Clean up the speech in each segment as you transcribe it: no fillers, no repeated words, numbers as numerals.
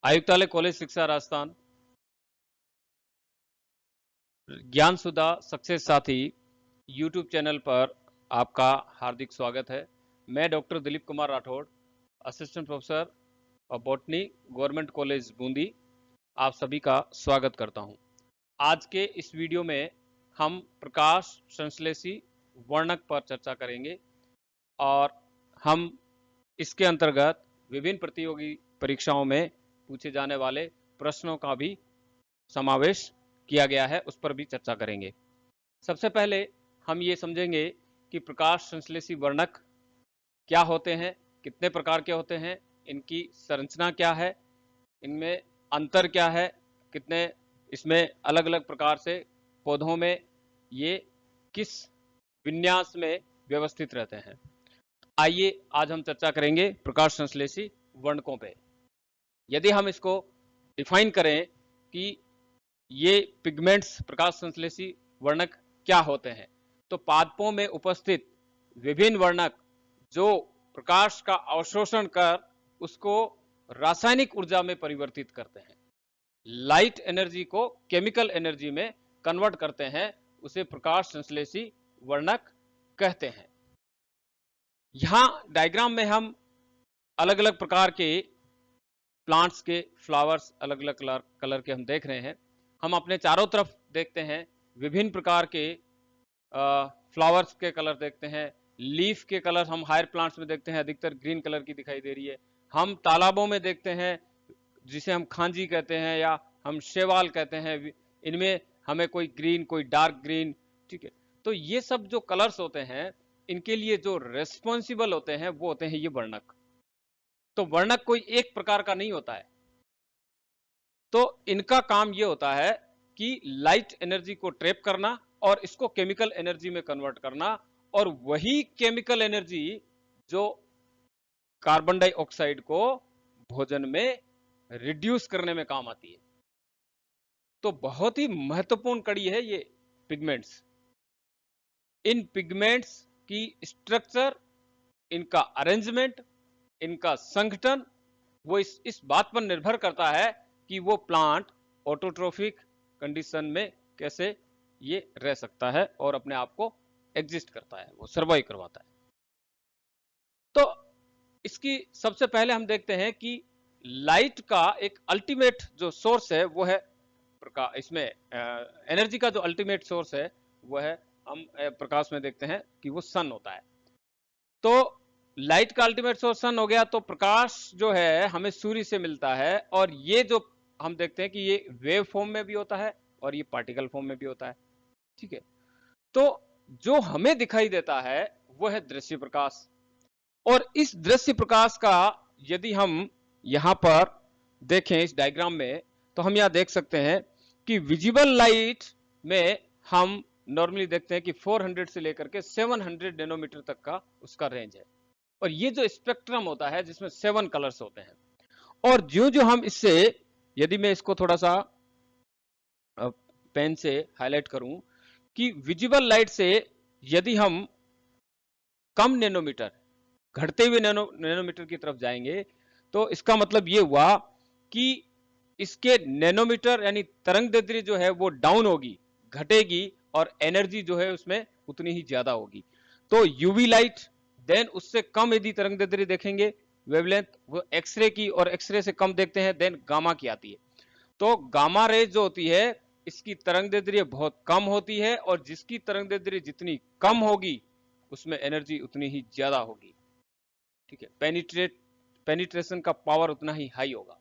आयुक्तालय कॉलेज शिक्षा राजस्थान, ज्ञान सुधा सक्सेस साथी यूट्यूब चैनल पर आपका हार्दिक स्वागत है। मैं doctor Dilip Kumar Rathore, assistant professor of botany, government college Bundi, आप सभी का स्वागत करता हूं। आज के इस वीडियो में हम प्रकाश संश्लेषी वर्णक पर चर्चा करेंगे और हम इसके अंतर्गत विभिन्न प्रतियोगी परीक्षाओं में पूछे जाने वाले प्रश्नों का भी समावेश किया गया है, उस पर भी चर्चा करेंगे। सबसे पहले हम ये समझेंगे कि प्रकाश संश्लेषी वर्णक क्या होते हैं, कितने प्रकार के होते हैं, इनकी संरचना क्या है, इनमें अंतर क्या है, कितने इसमें अलग अलग प्रकार से पौधों में ये किस विन्यास में व्यवस्थित रहते हैं। आइए आज हम चर्चा करेंगे प्रकाश संश्लेषी वर्णकों पे। यदि हम इसको डिफाइन करें कि ये पिगमेंट्स प्रकाश संश्लेषी वर्णक क्या होते हैं, तो पादपों में उपस्थित विभिन्न वर्णक जो प्रकाश का अवशोषण कर उसको रासायनिक ऊर्जा में परिवर्तित करते हैं, लाइट एनर्जी को केमिकल एनर्जी में कन्वर्ट करते हैं, उसे प्रकाश संश्लेषी वर्णक कहते हैं। यहां डायग्राम में हम अलग अलग प्रकार के प्लांट्स के फ्लावर्स अलग अलग कलर के हम देख रहे हैं। हम अपने चारों तरफ देखते हैं विभिन्न प्रकार के फ्लावर्स के कलर देखते हैं। लीफ के कलर हम हायर प्लांट्स में देखते हैं, अधिकतर ग्रीन कलर की दिखाई दे रही है। हम तालाबों में देखते हैं जिसे हम खांजी कहते हैं या हम शैवाल कहते हैं, इनमें हमें कोई ग्रीन, कोई डार्क ग्रीन, ठीक है। तो ये सब जो कलर्स होते हैं, इनके लिए जो रेस्पॉन्सिबल होते हैं वो होते हैं ये वर्णक। तो वर्णक कोई एक प्रकार का नहीं होता है, तो इनका काम ये होता है कि लाइट एनर्जी को ट्रैप करना और इसको केमिकल एनर्जी में कन्वर्ट करना, और वही केमिकल एनर्जी जो कार्बन डाइऑक्साइड को भोजन में रिड्यूस करने में काम आती है। तो बहुत ही महत्वपूर्ण कड़ी है ये पिगमेंट्स। इन पिगमेंट्स की स्ट्रक्चर, इनका अरेंजमेंट, इनका संगठन, वो इस बात पर निर्भर करता है कि वो प्लांट ऑटोट्रोफिक कंडीशन में कैसे ये रह सकता है और अपने आप को एग्जिस्ट करता है, वो सर्वाइव करवाता है। तो इसकी सबसे पहले हम देखते हैं कि लाइट का एक अल्टीमेट जो सोर्स है वो है प्रकाश। इसमें एनर्जी का जो अल्टीमेट सोर्स है वो है, हम प्रकाश में देखते हैं कि वो सन होता है। तो लाइट का अल्टीमेट सोर्स सन हो गया, तो प्रकाश जो है हमें सूर्य से मिलता है, और ये जो हम देखते हैं कि ये वेव फॉर्म में भी होता है और ये पार्टिकल फॉर्म में भी होता है, ठीक है। तो जो हमें दिखाई देता है वो है दृश्य प्रकाश, और इस दृश्य प्रकाश का यदि हम यहां पर देखें इस डायग्राम में, तो हम यहां देख सकते हैं कि विजिबल लाइट में हम नॉर्मली देखते हैं कि 400 से लेकर के 700 नैनोमीटर तक का उसका रेंज है, और ये जो स्पेक्ट्रम होता है जिसमें 7 कलर्स होते हैं। और जो जो हम इससे, यदि मैं इसको थोड़ा सा पेन से हाईलाइट करूं कि विजिबल लाइट से यदि हम कम नैनोमीटर, घटते हुए नैनोमीटर की तरफ जाएंगे, तो इसका मतलब ये हुआ कि इसके नैनोमीटर यानी तरंग दैर्ध्य जो है वो डाउन होगी, घटेगी, और एनर्जी जो है उसमें उतनी ही ज्यादा होगी। तो यूवी लाइट, देन उससे कम यदि तरंग दैर्ध्य देखेंगे वेवलेंथ, वो एक्सरे की, और एक्सरे से कम देखते हैं, देन गामा की आती है। तो गामा रेज जो होती है इसकी तरंग दैर्ध्य बहुत कम होती है, और जिसकी तरंग दैर्ध्य जितनी कम होगी उसमें एनर्जी उतनी ही ज्यादा होगी, ठीक है। पेनिट्रेशन का पावर उतना ही हाई होगा।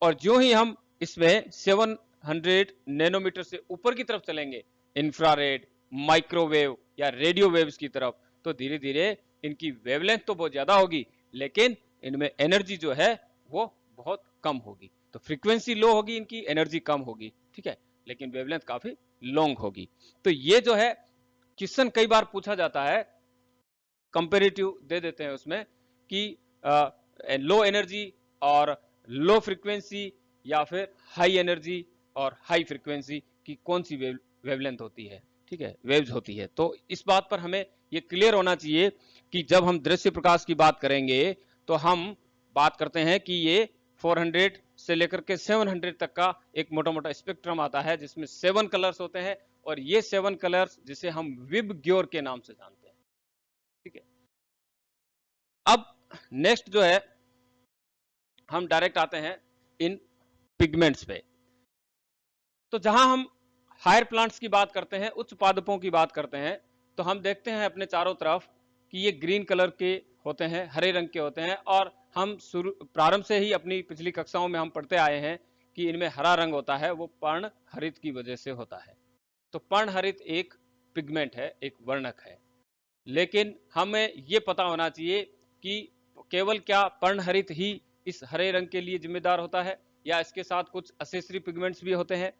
और जो ही हम इसमें 700 नैनोमीटर से ऊपर की तरफ चलेंगे, इंफ्रारेड, माइक्रोवेव या रेडियो वेव्स की तरफ, तो धीरे धीरे इनकी वेवलेंथ तो बहुत ज्यादा होगी, लेकिन इनमें एनर्जी जो है वो बहुत कम होगी। तो फ्रीक्वेंसी लो होगी, इनकी एनर्जी कम होगी, ठीक है, लेकिन वेवलेंथ काफी लॉन्ग होगी। तो ये जो है क्वेश्चन कई बार पूछा जाता है, कंपेरेटिव दे देते हैं उसमें कि लो एनर्जी और लो फ्रीक्वेंसी, या फिर हाई एनर्जी और हाई फ्रीक्वेंसी की कौन सी वेवलेंथ होती है, ठीक है, वेव्स होती है। तो इस बात पर हमें ये क्लियर होना चाहिए कि जब हम दृश्य प्रकाश की बात करेंगे तो हम बात करते हैं कि ये 400 से लेकर के 700 तक का एक मोटा मोटा स्पेक्ट्रम आता है, जिसमें 7 कलर्स होते हैं, और ये 7 कलर्स जिसे हम विबग्योर के नाम से जानते हैं। ठीक है, अब नेक्स्ट जो है हम डायरेक्ट आते हैं इन पिगमेंट्स पे। तो जहां हम हायर प्लांट्स की बात करते हैं, उच्च पादपों की बात करते हैं, तो हम देखते हैं अपने चारों तरफ कि ये ग्रीन कलर के होते हैं, हरे रंग के होते हैं, और हम शुरू प्रारंभ से ही अपनी पिछली कक्षाओं में हम पढ़ते आए हैं कि इनमें हरा रंग होता है, वो पर्णहरित की वजह से होता है। तो पर्णहरित एक पिगमेंट है, एक वर्णक है। लेकिन हमें ये पता होना चाहिए कि केवल क्या पर्णहरित ही इस हरे रंग के लिए जिम्मेदार होता है, या इसके साथ कुछ असेसरी पिगमेंट्स भी होते हैं,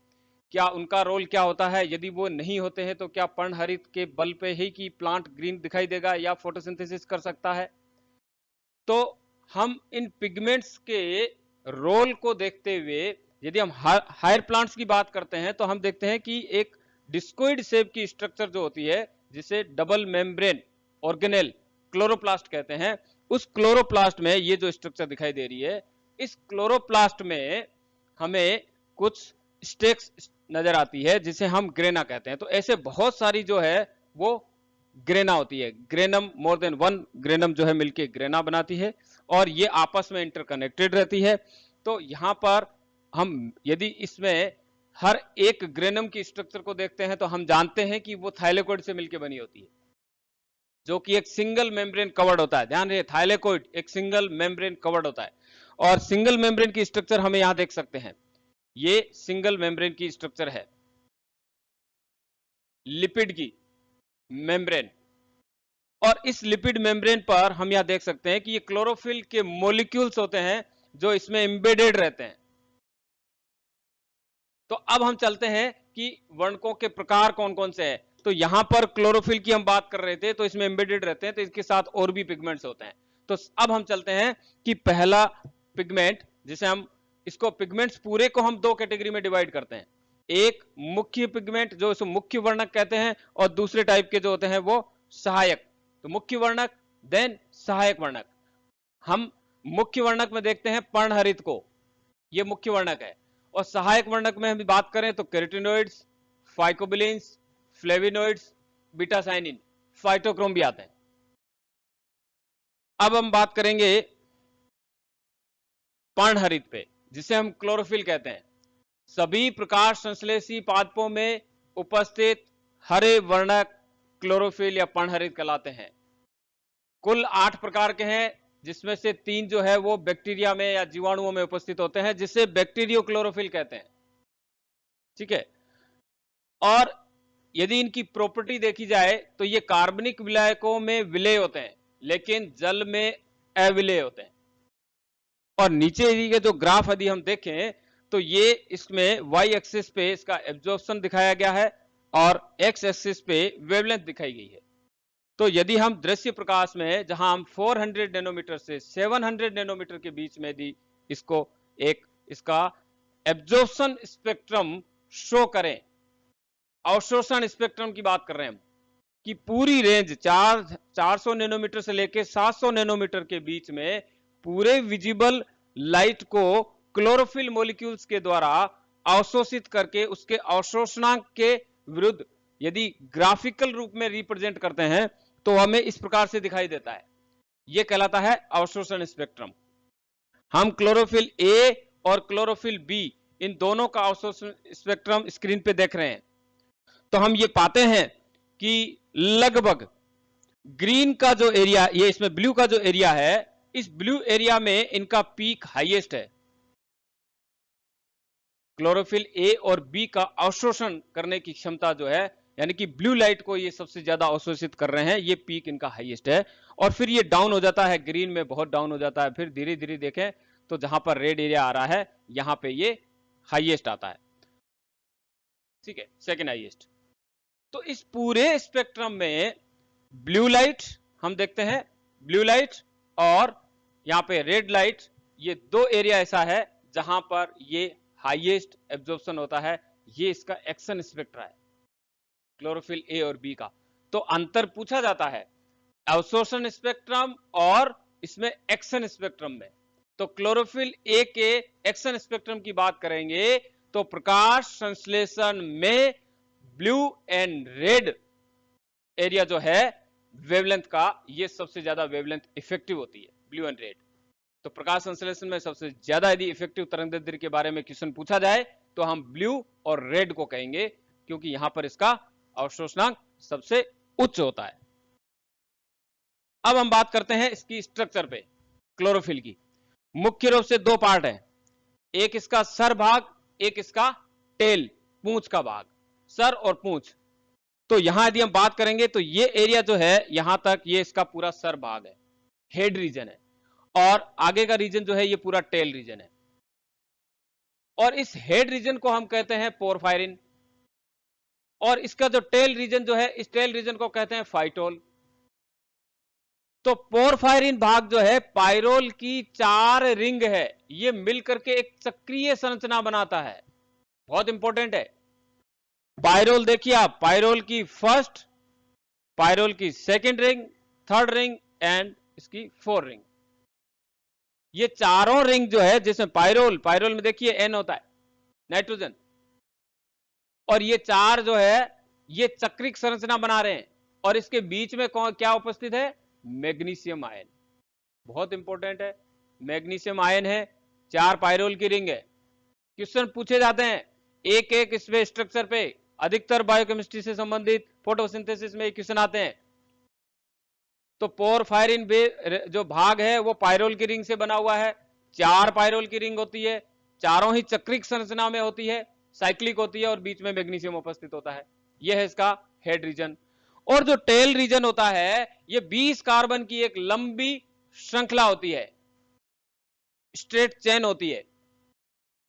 क्या उनका रोल क्या होता है, यदि वो नहीं होते हैं तो क्या पर्णहरित के बल पे ही कि प्लांट ग्रीन दिखाई देगा या फोटोसिंथेसिस कर सकता है। तो हम इन पिगमेंट्स के रोल को देखते हुए यदि हम हायर प्लांट्स की बात करते हैं, तो हम देखते हैं कि एक डिस्कोइड शेप की स्ट्रक्चर जो होती है, जिसे डबल मेम्ब्रेन ऑर्गेनेल क्लोरोप्लास्ट कहते हैं, उस क्लोरोप्लास्ट में ये जो स्ट्रक्चर दिखाई दे रही है, इस क्लोरोप्लास्ट में हमें कुछ स्टेक्स नजर आती है, जिसे हम ग्रेना कहते हैं। तो ऐसे बहुत सारी जो है वो ग्रेना होती है, granum, more than one granum जो है मिलके ग्रेना बनाती है, और ये आपस में इंटरकनेक्टेड रहती है। तो यहां पर हम यदि इसमें हर एक ग्रेनम की स्ट्रक्चर को देखते हैं, तो हम जानते हैं कि वो थाइलेकोइड से मिलकर बनी होती है, जो कि एक सिंगल मेम्ब्रेन कवर्ड होता है। ध्यान रहे, थाइलेकोइड एक सिंगल मेम्ब्रेन कवर्ड होता है, और सिंगल मेम्ब्रेन की स्ट्रक्चर हमें यहां देख सकते हैं, ये सिंगल मेम्ब्रेन की स्ट्रक्चर है, लिपिड की मेम्ब्रेन। और इस लिपिड मेम्ब्रेन पर हम यहां देख सकते हैं कि ये क्लोरोफिल के मॉलिक्यूल्स होते हैं जो इसमें एम्बेडेड रहते हैं। तो अब हम चलते हैं कि वर्णकों के प्रकार कौन कौन से हैं। तो यहां पर क्लोरोफिल की हम बात कर रहे थे, तो इसमें एम्बेडेड रहते हैं, तो इसके साथ और भी पिगमेंट्स होते हैं। तो अब हम चलते हैं कि पहला पिगमेंट, जिसे हम इसको पिगमेंट्स पूरे को हम दो कैटेगरी में डिवाइड करते हैं, एक मुख्य पिगमेंट जो इसको मुख्य वर्णक कहते हैं, और दूसरे टाइप के जो होते हैं वो सहायक। तो मुख्य वर्णक देन सहायक वर्णक। हम मुख्य वर्णक में देखते हैं पर्णहरित को, ये मुख्य वर्णक है, और सहायक वर्णक में हम बात करें तो कैरोटीनॉइड्स, फाइकोबिलिन्स, फ्लेविनॉइड्स, बीटासाइनिन, फाइटोक्रोम भी आते हैं। अब हम बात करेंगे पर्णहरित पे, जिसे हम क्लोरोफिल कहते हैं। सभी प्रकाश संश्लेषी पादपों में उपस्थित हरे वर्णक क्लोरोफिल या पर्णहरित कहलाते हैं। कुल 8 प्रकार के हैं, जिसमें से 3 जो है वो बैक्टीरिया में या जीवाणुओं में उपस्थित होते हैं, जिसे बैक्टीरियो क्लोरोफिल कहते हैं। ठीक है, और यदि इनकी प्रॉपर्टी देखी जाए तो ये कार्बनिक विलायकों में विलय होते हैं, लेकिन जल में अविलय होते हैं। और नीचे के जो ग्राफ यदि हम देखें, तो ये इसमें वाई एक्सिस पे इसका एब्जॉर्प्शन दिखाया गया है, और एक्स एक्सिस पे वेवलेंथ दिखाई गई है। तो यदि हम दृश्य प्रकाश में, जहां हम 400 नैनोमीटर से 700 नैनोमीटर के बीच में यदि इसको एक इसका एब्जॉर्प्शन स्पेक्ट्रम शो करें, अवशोषण स्पेक्ट्रम की बात कर रहे हैं हम, कि पूरी रेंज 400 नैनोमीटर से लेकर 700 नैनोमीटर के बीच में पूरे विजिबल लाइट को क्लोरोफिल मॉलिक्यूल्स के द्वारा अवशोषित करके उसके अवशोषणांक के विरुद्ध यदि ग्राफिकल रूप में रिप्रेजेंट करते हैं, तो हमें इस प्रकार से दिखाई देता है। यह कहलाता है अवशोषण स्पेक्ट्रम। हम क्लोरोफिल ए और क्लोरोफिल बी, इन दोनों का अवशोषण स्पेक्ट्रम स्क्रीन पे देख रहे हैं। तो हम ये पाते हैं कि लगभग ग्रीन का जो एरिया, ये इसमें ब्लू का जो एरिया है, इस ब्लू एरिया में इनका पीक हाईएस्ट है। क्लोरोफिल ए और बी का अवशोषण करने की क्षमता जो है, यानी कि ब्लू लाइट को ये सबसे ज्यादा अवशोषित कर रहे हैं, ये पीक इनका हाईएस्ट है। और फिर ये डाउन हो जाता है, ग्रीन में बहुत डाउन हो जाता है, फिर धीरे धीरे देखें तो जहां पर रेड एरिया आ रहा है, यहां पे ये हाईएस्ट आता है। ठीक है, सेकेंड हाईएस्ट। तो इस पूरे स्पेक्ट्रम में ब्लू लाइट हम देखते हैं, ब्लू लाइट और यहां पे रेड लाइट, ये दो एरिया ऐसा है जहां पर ये हाईएस्ट एब्जॉर्प्शन होता है। ये इसका एक्शन स्पेक्ट्रा है क्लोरोफिल ए और बी का। तो अंतर पूछा जाता है अवशोषण स्पेक्ट्रम और इसमें एक्शन स्पेक्ट्रम में। तो क्लोरोफिल ए के एक्शन स्पेक्ट्रम की बात करेंगे तो प्रकाश संश्लेषण में ब्लू एंड रेड एरिया जो है वेवलेंथ का, ये सबसे ज्यादा वेवलेंथ इफेक्टिव होती है, ब्लू एंड रेड। तो प्रकाश संश्लेषण में सबसे ज्यादा यदि इफेक्टिव तरंगदैर्ध्य के बारे में क्वेश्चन पूछा जाए तो हम ब्लू और रेड को कहेंगे, क्योंकि यहां पर इसका अवशोषणांक सबसे उच्च होता है। अब हम बात करते हैं इसकी स्ट्रक्चर पे। क्लोरोफिल की मुख्य रूप से दो पार्ट है, एक इसका सर भाग, एक इसका टेल, पूंछ का भाग, सर और पूंछ। तो यहां यदि हम बात करेंगे तो ये एरिया जो है यहां तक, ये इसका पूरा सर भाग है, हेड रीजन है, और आगे का रीजन जो है ये पूरा टेल रीजन है। और इस हेड रीजन को हम कहते हैं पोरफायरिन, और इसका जो टेल रीजन जो है, इस टेल रीजन को कहते हैं फाइटोल। तो पोरफायरिन भाग जो है पायरोल की 4 रिंग है, ये मिलकर के एक चक्रीय संरचना बनाता है, बहुत इंपॉर्टेंट है। पायरोल देखिए आप, पायरोल की फर्स्ट, पायरोल की second ring, third ring and इसकी 4 रिंग। ये चारों रिंग जो है, जिसमें पायरोल, पायरोल में देखिए एन होता है, नाइट्रोजन, और ये 4 जो है ये चक्रिक संरचना बना रहे हैं, और इसके बीच में कौन क्या उपस्थित है, मैग्नीशियम आयन, बहुत इंपॉर्टेंट है। मैग्नीशियम आयन है, 4 पायरोल की रिंग है। क्वेश्चन पूछे जाते हैं एक एक इसमें स्ट्रक्चर पे, अधिकतर बायोकेमिस्ट्री से संबंधित, फोटोसिंथेसिस में क्वेश्चन आते हैं। तो पोरफायरिन जो भाग है वो पायरोल की रिंग से बना हुआ है, 4 पायरोल की रिंग होती है, चारों ही चक्रिक संरचना में होती है, साइक्लिक होती है, और बीच में मैग्नीशियम उपस्थित होता है। यह है इसका हेड रीजन। और जो टेल रीजन होता है ये 20 कार्बन की एक लंबी श्रृंखला होती है, स्ट्रेट चेन होती है,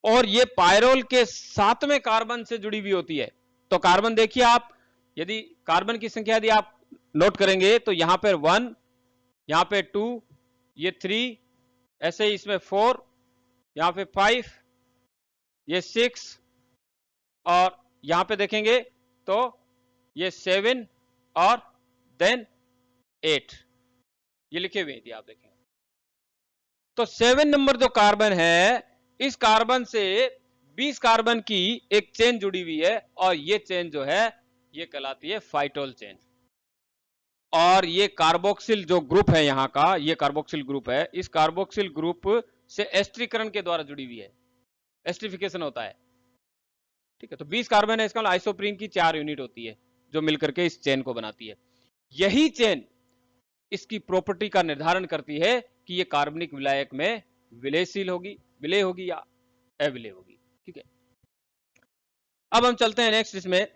और ये पायरोल के 7वें कार्बन से जुड़ी हुई होती है। तो कार्बन देखिए आप, यदि कार्बन की संख्या यदि आप नोट करेंगे तो यहां पर 1, यहां पे 2, ये 3, ऐसे ही इसमें 4, यहां पे 5, ये 6, और यहां पे देखेंगे तो ये 7 और देन 8, ये लिखे हुए थी आप देखेंगे। तो 7 नंबर जो कार्बन है, इस कार्बन से 20 कार्बन की एक चेन जुड़ी हुई है, और ये चेन जो है ये कहलाती है फाइटोल चेन। और ये कार्बोक्सिल जो ग्रुप है यहाँ का, ये कार्बोक्सिल ग्रुप है, इस कार्बोक्सिल ग्रुप से एस्ट्रीकरण के द्वारा जुड़ी हुई है, एस्ट्रिफिकेशन होता है, ठीक है। तो 20 कार्बन है, इसका मतलब आइसोप्रीन की 4 यूनिट होती है जो मिलकर के इस चेन को बनाती है। यही चेन इसकी प्रॉपर्टी का निर्धारण करती है कि ये कार्बनिक विलायक में विलयशील होगी, विलय होगी या अविलय होगी, ठीक है। अब हम चलते हैं नेक्स्ट इसमें,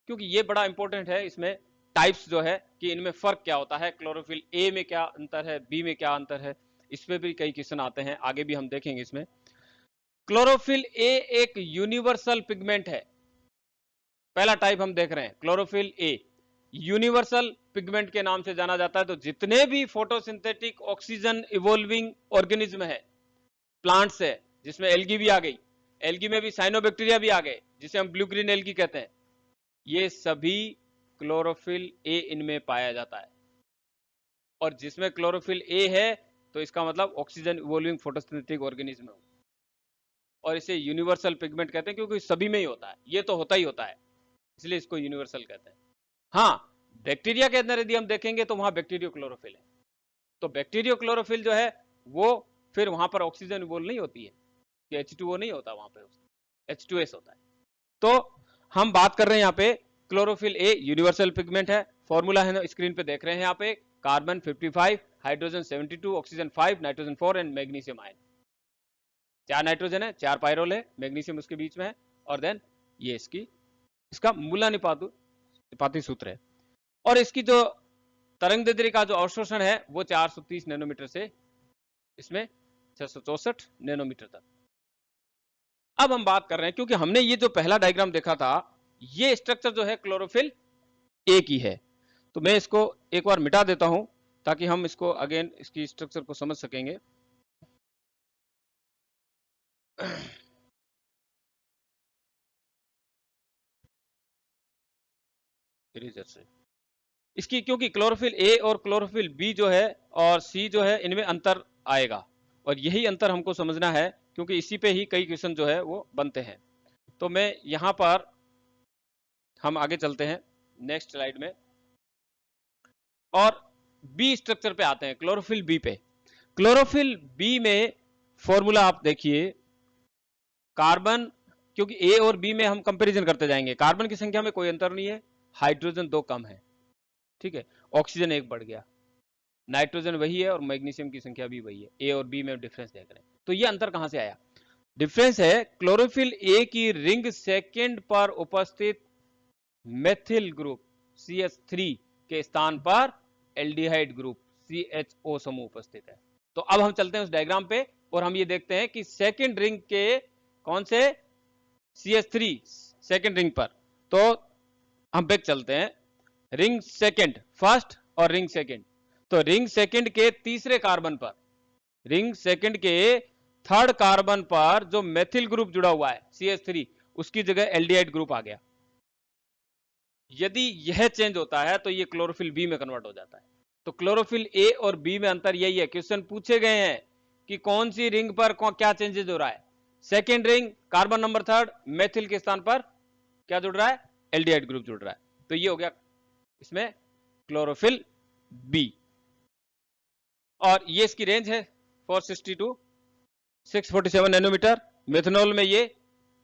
क्योंकि ये बड़ा इंपॉर्टेंट है, इसमें टाइप्स जो है कि इनमें फर्क क्या होता है, क्लोरोफिल ए में क्या अंतर है, बी में क्या अंतर है, इस पे भी कई क्वेश्चन आते हैं, आगे भी हम देखेंगे इसमें। क्लोरोफिल ए एक यूनिवर्सल पिगमेंट है, पहला टाइप हम देख रहे हैं क्लोरोफिल ए, यूनिवर्सल पिगमेंट के नाम से जाना जाता है। तो जितने भी फोटोसिंथेटिक ऑक्सीजन इवोल्विंग ऑर्गेनिज्म है, प्लांट्स है, जिसमें एल्गी भी आ गई, एल्गी में भी साइनोबैक्टीरिया भी आ गए जिसे हम ब्लू ग्रीन एल्गी कहते हैं, ये सभी क्लोरोफिल ए इनमें पाया जाता है। और जिसमें क्लोरोफिल ए है तो इसका मतलब ऑक्सीजन इवोल्विंग फोटोसिंथेटिक ऑर्गेनिज्म है, और इसे यूनिवर्सल पिगमेंट कहते हैं क्योंकि सभी में ही होता है, ये तो होता ही होता है, इसलिए इसको यूनिवर्सल कहते हैं। हाँ, बैक्टीरिया के अंदर यदि हम देखेंगे तो वहां बैक्टीरियो क्लोरोफिल है, तो बैक्टीरियो क्लोरोफिल जो है वो फिर वहां पर ऑक्सीजन इवोल्व नहीं होती है, H2O नहीं होता वहां पे, H2S होता है। तो हम बात कर रहे हैं यहाँ पे क्लोरोफिल ए यूनिवर्सल पिगमेंट है, फॉर्मूला है स्क्रीन पे देख रहे हैं यहाँ पे, carbon 55, hydrogen 72, oxygen 5, nitrogen 4 and magnesium ion. 4 nitrogen है, 4 पायरोल है, मैग्नीशियम उसके बीच में है, और देन ये इसका मूलानुपाती सूत्र है। और इसकी जो तरंगदैर्ध्य का जो अवशोषण है वो 430 नैनोमीटर से इसमें 664 नैनोमीटर तक। अब हम बात कर रहे हैं, क्योंकि हमने ये जो पहला डायग्राम देखा था, ये स्ट्रक्चर जो है क्लोरोफिल ए की है, तो मैं इसको एक बार मिटा देता हूं ताकि हम इसको अगेन इसकी स्ट्रक्चर को समझ सकेंगे। से इसकी, क्योंकि क्लोरोफिल ए और क्लोरोफिल बी जो है और सी जो है इनमें अंतर आएगा, और यही अंतर हमको समझना है, क्योंकि इसी पे ही कई क्वेश्चन जो है वो बनते हैं। तो मैं यहां पर हम आगे चलते हैं नेक्स्ट स्लाइड में और बी स्ट्रक्चर पे आते हैं, क्लोरोफिल बी पे। क्लोरोफिल बी में फॉर्मूला आप देखिए, कार्बन, क्योंकि ए और बी में हम कंपैरिजन करते जाएंगे, कार्बन की संख्या में कोई अंतर नहीं है, हाइड्रोजन 2 कम है, ठीक है, ऑक्सीजन 1 बढ़ गया, नाइट्रोजन वही है और मैग्नीशियम की संख्या भी वही है। ए और बी में डिफरेंस देख रहे हैं, तो ये अंतर कहां से आया? डिफरेंस है क्लोरोफिल ए की रिंग सेकेंड पर उपस्थित मेथिल ग्रुप CH3 के स्थान पर एल्डिहाइड ग्रुप CHO समूह उपस्थित है। तो अब हम चलते हैं उस डायग्राम पे और हम ये देखते हैं कि सेकेंड रिंग के कौन से CH3 सेकेंड रिंग पर, तो हम बैक चलते हैं, रिंग सेकेंड फर्स्ट और रिंग सेकेंड, तो रिंग सेकेंड के तीसरे कार्बन पर, रिंग सेकेंड के थर्ड कार्बन पर जो मेथिल ग्रुप जुड़ा हुआ है CH3, उसकी जगह एल्डिहाइड ग्रुप आ गया। यदि यह चेंज होता है तो ये क्लोरोफिल बी में कन्वर्ट हो जाता है। तो क्लोरोफिल ए और बी में अंतर यही है, क्वेश्चन पूछे गए हैं कि कौन सी रिंग पर क्या चेंजेस हो रहा है। Second ring carbon number third, methyl के स्थान पर क्या जुड़ रहा है? एल्डिहाइड ग्रुप जुड़ रहा है। तो ये हो गया इसमें क्लोरोफिल बी, और ये इसकी रेंज है 460 टू 647 नैनोमीटर। मेथनॉल में ये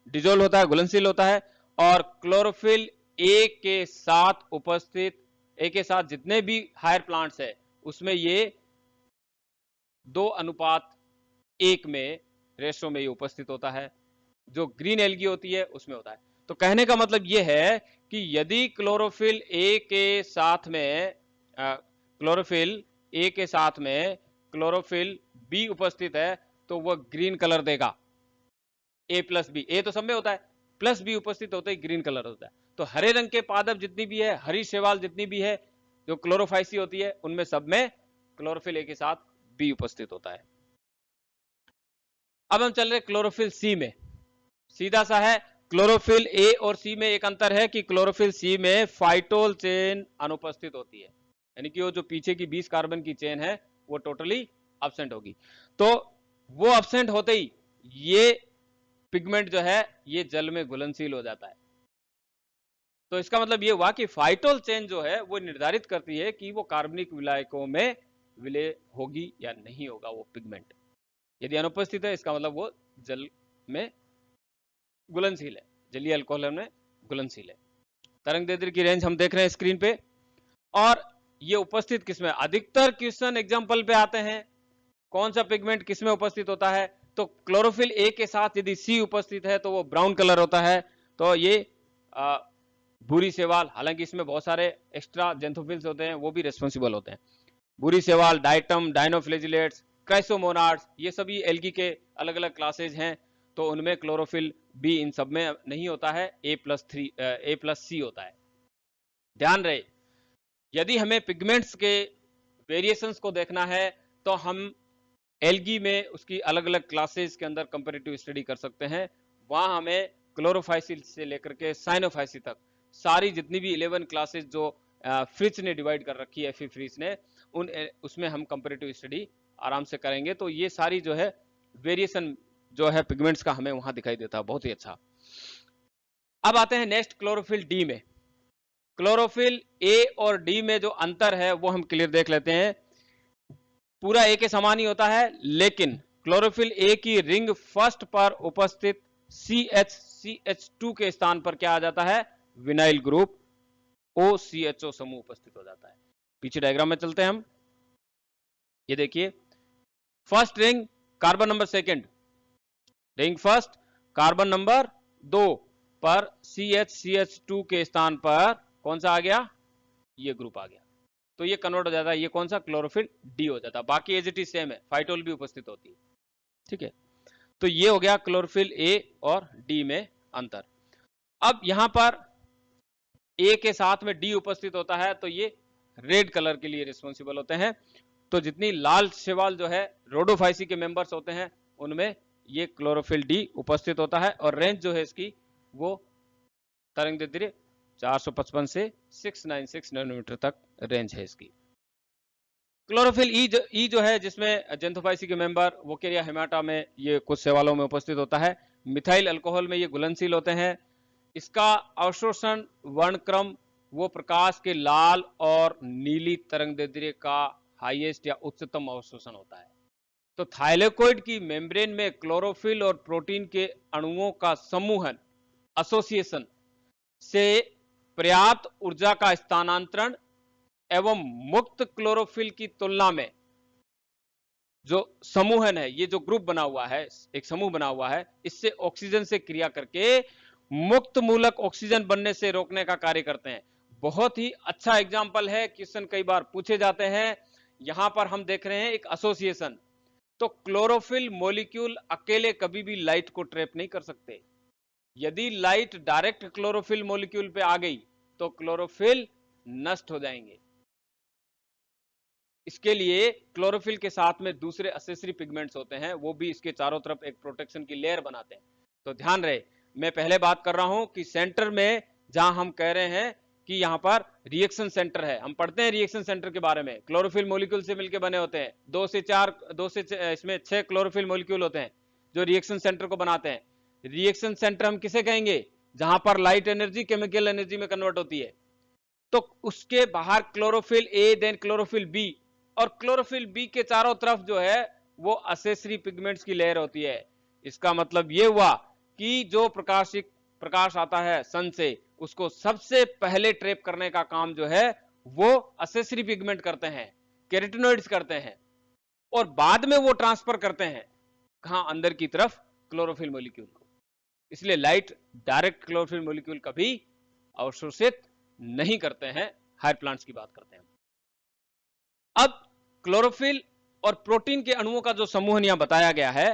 डिजोल्व होता है, घुलनशील होता है, और क्लोरोफिल ए के साथ उपस्थित, ए के साथ जितने भी हायर प्लांट्स है उसमें ये 2:1 में रेशो में ये उपस्थित होता है। जो ग्रीन एल्गी होती है उसमें होता है। तो कहने का मतलब ये है कि यदि क्लोरोफिल ए के साथ में क्लोरोफिल ए के साथ में क्लोरोफिल बी उपस्थित है तो वह ग्रीन कलर देगा, ए प्लस बी, ए तो सब में होता है, प्लस बी उपस्थित होते ही ग्रीन कलर होता है। तो हरे रंग के पादप जितनी भी है, हरी शैवाल जितनी भी है, जो क्लोरोफाइसी होती है, उनमें सब में क्लोरोफिल ए के साथ बी उपस्थित होता है। अब हम चल रहे क्लोरोफिल सी में, सीधा सा है, क्लोरोफिल ए और सी में एक अंतर है कि क्लोरोफिल सी में फाइटोल चेन अनुपस्थित होती है, यानी कि वो जो पीछे की 20 कार्बन की चेन है वो टोटली अब्सेंट होगी। तो वो अब्सेंट होते ही ये पिगमेंट जो है ये जल में घुलनशील हो जाता है। तो इसका मतलब ये हुआ कि फाइटोल चेन जो है वो निर्धारित करती है कि वो कार्बनिक विलायकों में विलय होगी या नहीं होगा वो पिगमेंट। यदि अनुपस्थित है इसका मतलब वो जल में घुलनशील है, जलीय अल्कोहल में घुलनशील है। तरंगदैर्ध्य की रेंज हम देख रहे हैं स्क्रीन पे, और ये उपस्थित किसमें, अधिकतर क्वेश्चन एग्जांपल पे आते हैं कौन सा पिगमेंट किसमें उपस्थित होता है। तो क्लोरोफिल ए के साथ यदि सी उपस्थित है तो वो ब्राउन कलर होता है। तो ये भूरी शैवाल, हालांकि इसमें बहुत सारे एक्स्ट्रा जेंथोफिल्स होते हैं वो भी रेस्पॉन्सिबल होते हैं। भूरी शैवाल, डाइटम, डाइनोफ्लेजिलेट्स, क्राइसोमोनाड्स, ये सभी एल्गी के अलग अलग क्लासेज हैं। तो उनमें क्लोरोफिल बी इन सब में नहीं होता है, A+C होता है। ध्यान रहे, यदि हमें पिगमेंट्स के वेरिएशंस को देखना है तो हम एल्गी में उसकी अलग अलग क्लासेस के अंदर कंपैरेटिव स्टडी कर सकते हैं। वहां हमें क्लोरोफाइसिल से लेकर के साइनोफाइसी तक सारी जितनी भी 11 क्लासेस जो फ्रिच ने डिवाइड कर रखी है, फ्रिच ने, उसमें हम कंपैरेटिव स्टडी आराम से करेंगे। तो ये सारी जो है वेरिएशन जो है पिगमेंट्स का हमें वहां दिखाई देता है, बहुत ही अच्छा। अब आते हैं नेक्स्ट क्लोरोफिल डी में। क्लोरोफिल ए और डी में जो अंतर है वो हम क्लियर देख लेते हैं। पूरा ए के समान ही होता है, लेकिन क्लोरोफिल ए की रिंग फर्स्ट पर उपस्थित CH2 के स्थान पर क्या आ जाता है? विनाइल ग्रुप OCHO समूह उपस्थित हो जाता है। पीछे डायग्राम में चलते हैं हम, ये देखिए, first ring carbon number second, ring first carbon number 2 पर CH2 के स्थान पर कौन सा आ गया? ये ग्रुप आ गया। तो ये कन्वर्ट हो जाता है, ये कौन सा? क्लोरोफिल डी हो जाता है। बाकी एज इट इज सेम है, फाइटोल भी उपस्थित होती है, ठीक है। तो ये हो गया क्लोरोफिल ए और डी में अंतर। अब यहां पर ए के साथ में डी उपस्थित होता है तो ये रेड कलर के लिए रिस्पॉन्सिबल होते हैं। तो जितनी लाल शैवाल जो है रोडोफाइसी के मेंबर्स होते हैं उनमें ये क्लोरोफिल डी उपस्थित होता है, और रेंज जो है इसकी वो तरंगदैर्ध्य 455 से 696 नैनोमीटर तक रेंज है इसकी। क्लोरोफिल ई जो है, जिसमें जेंथोफाइसी के मेंबर वोकेरिया हेमाटा में ये कुछ सेवालों में उपस्थित होता है। मिथाइल अल्कोहल में ये घुलनशील होते हैं। इसका अवशोषण वर्णक्रम वो प्रकाश के लाल और नीली तरंगदैर्ध्य का हाईएस्ट या उच्चतम अवशोषण होता है। तो थाइलेकोइड की मेम्ब्रेन में क्लोरोफिल और प्रोटीन के अणुओं का समूहन, एसोसिएशन से पर्याप्त ऊर्जा का स्थानांतरण एवं मुक्त क्लोरोफिल की तुलना में जो समूहन है, ये जो ग्रुप बना हुआ है, एक समूह बना हुआ है, इससे ऑक्सीजन से क्रिया करके मुक्त मूलक ऑक्सीजन बनने से रोकने का कार्य करते हैं। बहुत ही अच्छा एग्जाम्पल है, क्वेश्चन कई बार पूछे जाते हैं। यहां पर हम देख रहे हैं एक एसोसिएशन। तो क्लोरोफिल मॉलिक्यूल अकेले कभी भी लाइट को ट्रैप नहीं कर सकते। यदि लाइट डायरेक्ट क्लोरोफिल मॉलिक्यूल पे आ गई तो क्लोरोफिल नष्ट हो जाएंगे। इसके लिए क्लोरोफिल के साथ में दूसरे एसेसरी पिगमेंट्स होते हैं, वो भी इसके चारों तरफ एक प्रोटेक्शन की लेयर बनाते हैं। तो ध्यान रहे, मैं पहले बात कर रहा हूं कि सेंटर में जहां हम कह रहे हैं कि यहां पर रिएक्शन सेंटर है, हम पढ़ते हैं रिएक्शन सेंटर के बारे में। क्लोरोफिल मॉलिक्यूल से मिलकर बने होते हैं, दो से इसमें 6 क्लोरोफिल मॉलिक्यूल होते हैं जो रिएक्शन सेंटर को बनाते हैं। रिएक्शन सेंटर हम किसे कहेंगे? जहां पर लाइट एनर्जी केमिकल एनर्जी में कन्वर्ट होती है। तो उसके बाहर chlorophyll A, then chlorophyll B, और क्लोरोफिल बी के चारों तरफ जो है वो एसेसरी पिगमेंट्स की लेयर होती है। इसका मतलब ये हुआ कि जो प्रकाश आता है सन से, उसको सबसे पहले ट्रैप करने का काम जो है वो एसेसरी पिगमेंट करते हैं, कैरोटिनॉइड्स करते हैं, और बाद में वो ट्रांसफर करते हैं कहां? अंदर की तरफ क्लोरोफिल मॉलिक्यूल को। इसलिए लाइट डायरेक्ट क्लोरोफिल मॉलिक्यूल कभी अवशोषित नहीं करते हैं। हायर प्लांट्स की बात करते हैं। अब क्लोरोफिल और प्रोटीन के अणुओं का जो समूह यहां बताया गया है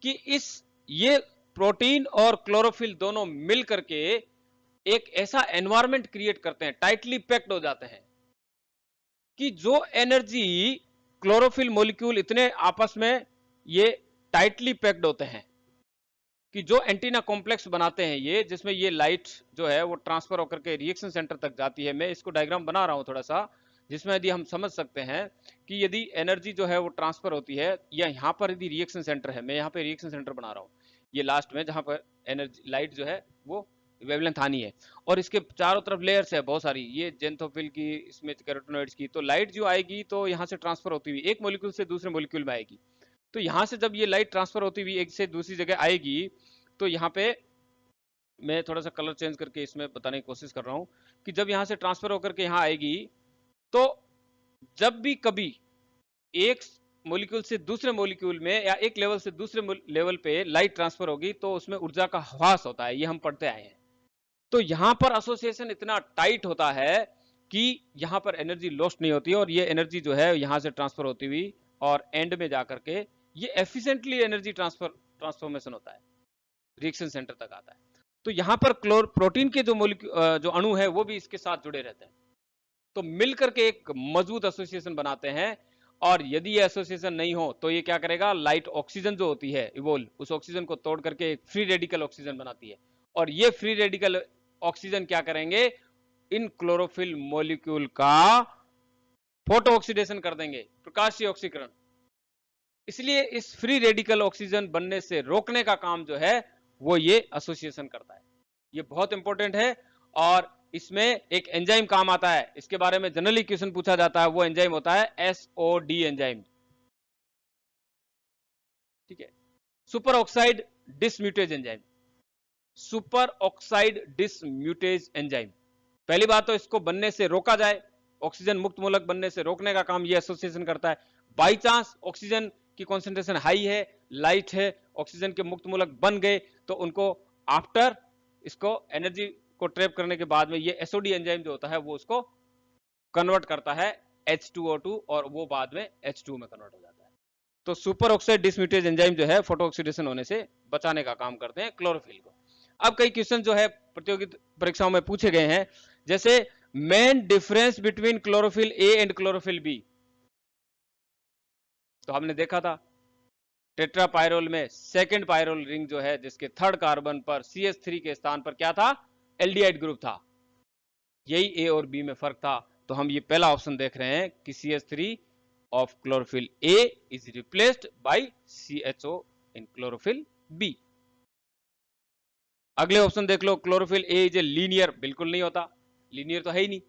कि ये प्रोटीन और क्लोरोफिल दोनों मिलकर के एक ऐसा एनवायरनमेंट क्रिएट करते हैं, टाइटली पैक्ड हो जाते हैं, कि जो एनर्जी क्लोरोफिल मॉलिक्यूल इतने आपस में ये टाइटली पैक्ड होते हैं कि जो एंटीना कॉम्प्लेक्स बनाते हैं ये, जिसमें ये लाइट जो है वो ट्रांसफर होकर के रिएक्शन सेंटर तक जाती है। मैं इसको डायग्राम बना रहा हूं थोड़ा सा, जिसमें यदि हम समझ सकते हैं कि यदि एनर्जी जो है वो ट्रांसफर होती है, या यहाँ पर यदि रिएक्शन सेंटर है, मैं यहाँ पे रिएक्शन सेंटर बना रहा हूँ, ये लास्ट में जहां पर एनर्जी लाइट जो है वो वेवलेंथ आनी है, और इसके चारों तरफ लेयर्स है बहुत सारी, ये जेंथोफिल की, इसमें कैरोटिनॉइड्स की। तो लाइट जो आएगी तो यहाँ से ट्रांसफर होती हुई एक मॉलिक्यूल से दूसरे मॉलिक्यूल में आएगी। तो यहाँ से जब ये लाइट ट्रांसफर होती हुई एक से दूसरी जगह आएगी, तो यहाँ पे मैं थोड़ा सा कलर चेंज करके इसमें बताने की कोशिश कर रहा हूं कि जब यहां से ट्रांसफर होकर के यहां आएगी, तो जब भी कभी एक मॉलिक्यूल से दूसरे मॉलिक्यूल में या एक लेवल से दूसरे लेवल पे लाइट ट्रांसफर होगी तो उसमें ऊर्जा का ह्रास होता है, ये हम पढ़ते आए हैं। तो यहां पर एसोसिएशन इतना टाइट होता है कि यहां पर एनर्जी लॉस्ट नहीं होती, और ये एनर्जी जो है यहां से ट्रांसफर होती हुई और एंड में जाकर के ये एफिशिएंटली एनर्जी ट्रांसफॉर्मेशन होता है, रिएक्शन सेंटर तक आता है। तो यहां पर प्रोटीन के जो अणु है वो भी इसके साथ जुड़े रहते हैं, तो मिलकर के एक मजबूत एसोसिएशन बनाते हैं। और यदि ये एसोसिएशन नहीं हो तो ये क्या करेगा? लाइट ऑक्सीजन जो होती है इवोल्व, उस ऑक्सीजन को तोड़ करके एक फ्री रेडिकल ऑक्सीजन बनाती है, और ये फ्री रेडिकल ऑक्सीजन क्या करेंगे? इन क्लोरोफिल मॉलिक्यूल का फोटो ऑक्सीडेशन कर देंगे, प्रकाशीय ऑक्सीकरण। इसलिए इस फ्री रेडिकल ऑक्सीजन बनने से रोकने का काम जो है वो ये एसोसिएशन करता है। ये बहुत इंपॉर्टेंट है, और इसमें एक एंजाइम काम आता है, इसके बारे में जनरली क्वेश्चन पूछा जाता है। वो एंजाइम होता है एसओडी एंजाइम, ठीक है, super oxide dismutase enzyme. Super oxide dismutase enzyme, पहली बात तो इसको बनने से रोका जाए, ऑक्सीजन मुक्त मूलक बनने से रोकने का काम ये एसोसिएशन करता है। बाई चांस ऑक्सीजन की कॉन्सेंट्रेशन हाई है, लाइट है, ऑक्सीजन के मुक्त मूलक बन गए, तो उनको आफ्टर इसको एनर्जी को ट्रैप करने के बाद में ये एसओडी एंजाइम जो होता है वो उसको कन्वर्ट करता है H2O2, और वो बाद में H2 में कन्वर्ट हो जाता है। तो सुपर ऑक्साइड डिसम्यूटेज एंजाइम जो है फोटो ऑक्सीडेशन होने से बचाने का काम करते हैं क्लोरोफिल को। अब कई क्वेश्चन जो है प्रतियोगी परीक्षाओं में पूछे गए हैं, जैसे main difference between chlorophyll A and chlorophyll B. तो हमने देखा था टेट्रापायरोल में सेकंड पायरोल रिंग जो है, जिसके थर्ड कार्बन पर CH3 के स्थान पर क्या था? एल्डिहाइड ग्रुप था। यही ए और बी में फर्क था। तो हम ये पहला ऑप्शन देख रहे हैं कि CH3 of chlorophyll A is replaced by CHO in chlorophyll B. अगले ऑप्शन देख लो, chlorophyll A is a linear, बिल्कुल नहीं होता, लीनियर तो है ही नहीं,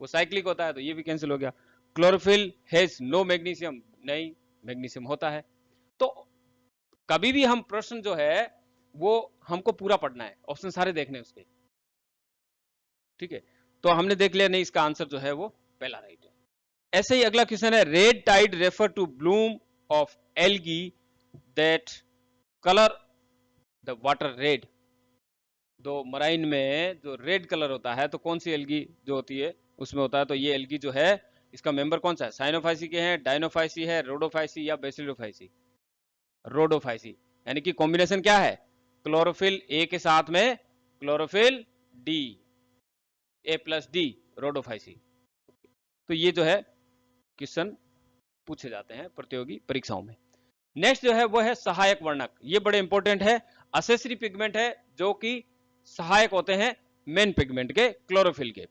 वो साइक्लिक होता है, तो ये भी कैंसिल हो गया। क्लोरोफिल हैज नो मैग्नीशियम, नहीं, मैग्नीशियम होता है। तो कभी भी हम प्रश्न जो है वो हमको पूरा पढ़ना है, ऑप्शन सारे देखने हैं उसके, ठीक है। तो हमने देख लिया, नहीं, इसका आंसर जो है वो पहला राइट है। ऐसे ही अगला क्वेश्चन है, red tide refer to bloom of algae that colour the water red. तो मराइन में जो रेड कलर होता है, तो कौन सी एल्गी जो होती है उसमें होता है, तो ये एल्गी जो है इसका मेंबर कौन सा है, साइनोफाइसी के हैं, डायनोफाइसी है, रोडोफाइसी या बेसिलोफाइसी, रोडोफाइसी। यानी कि कॉम्बिनेशन क्या है, क्लोरोफिल ए के साथ में क्लोरोफिल डी, ए प्लस डी, रोडोफाइसी। तो ये जो है क्वेश्चन पूछे जाते हैं प्रतियोगी परीक्षाओं में। नेक्स्ट जो है वो है सहायक वर्णक, ये बड़े इंपॉर्टेंट है, असेसरी पिगमेंट है जो कि सहायक होते हैं मेन पिगमेंट के, क्लोरोफिल के।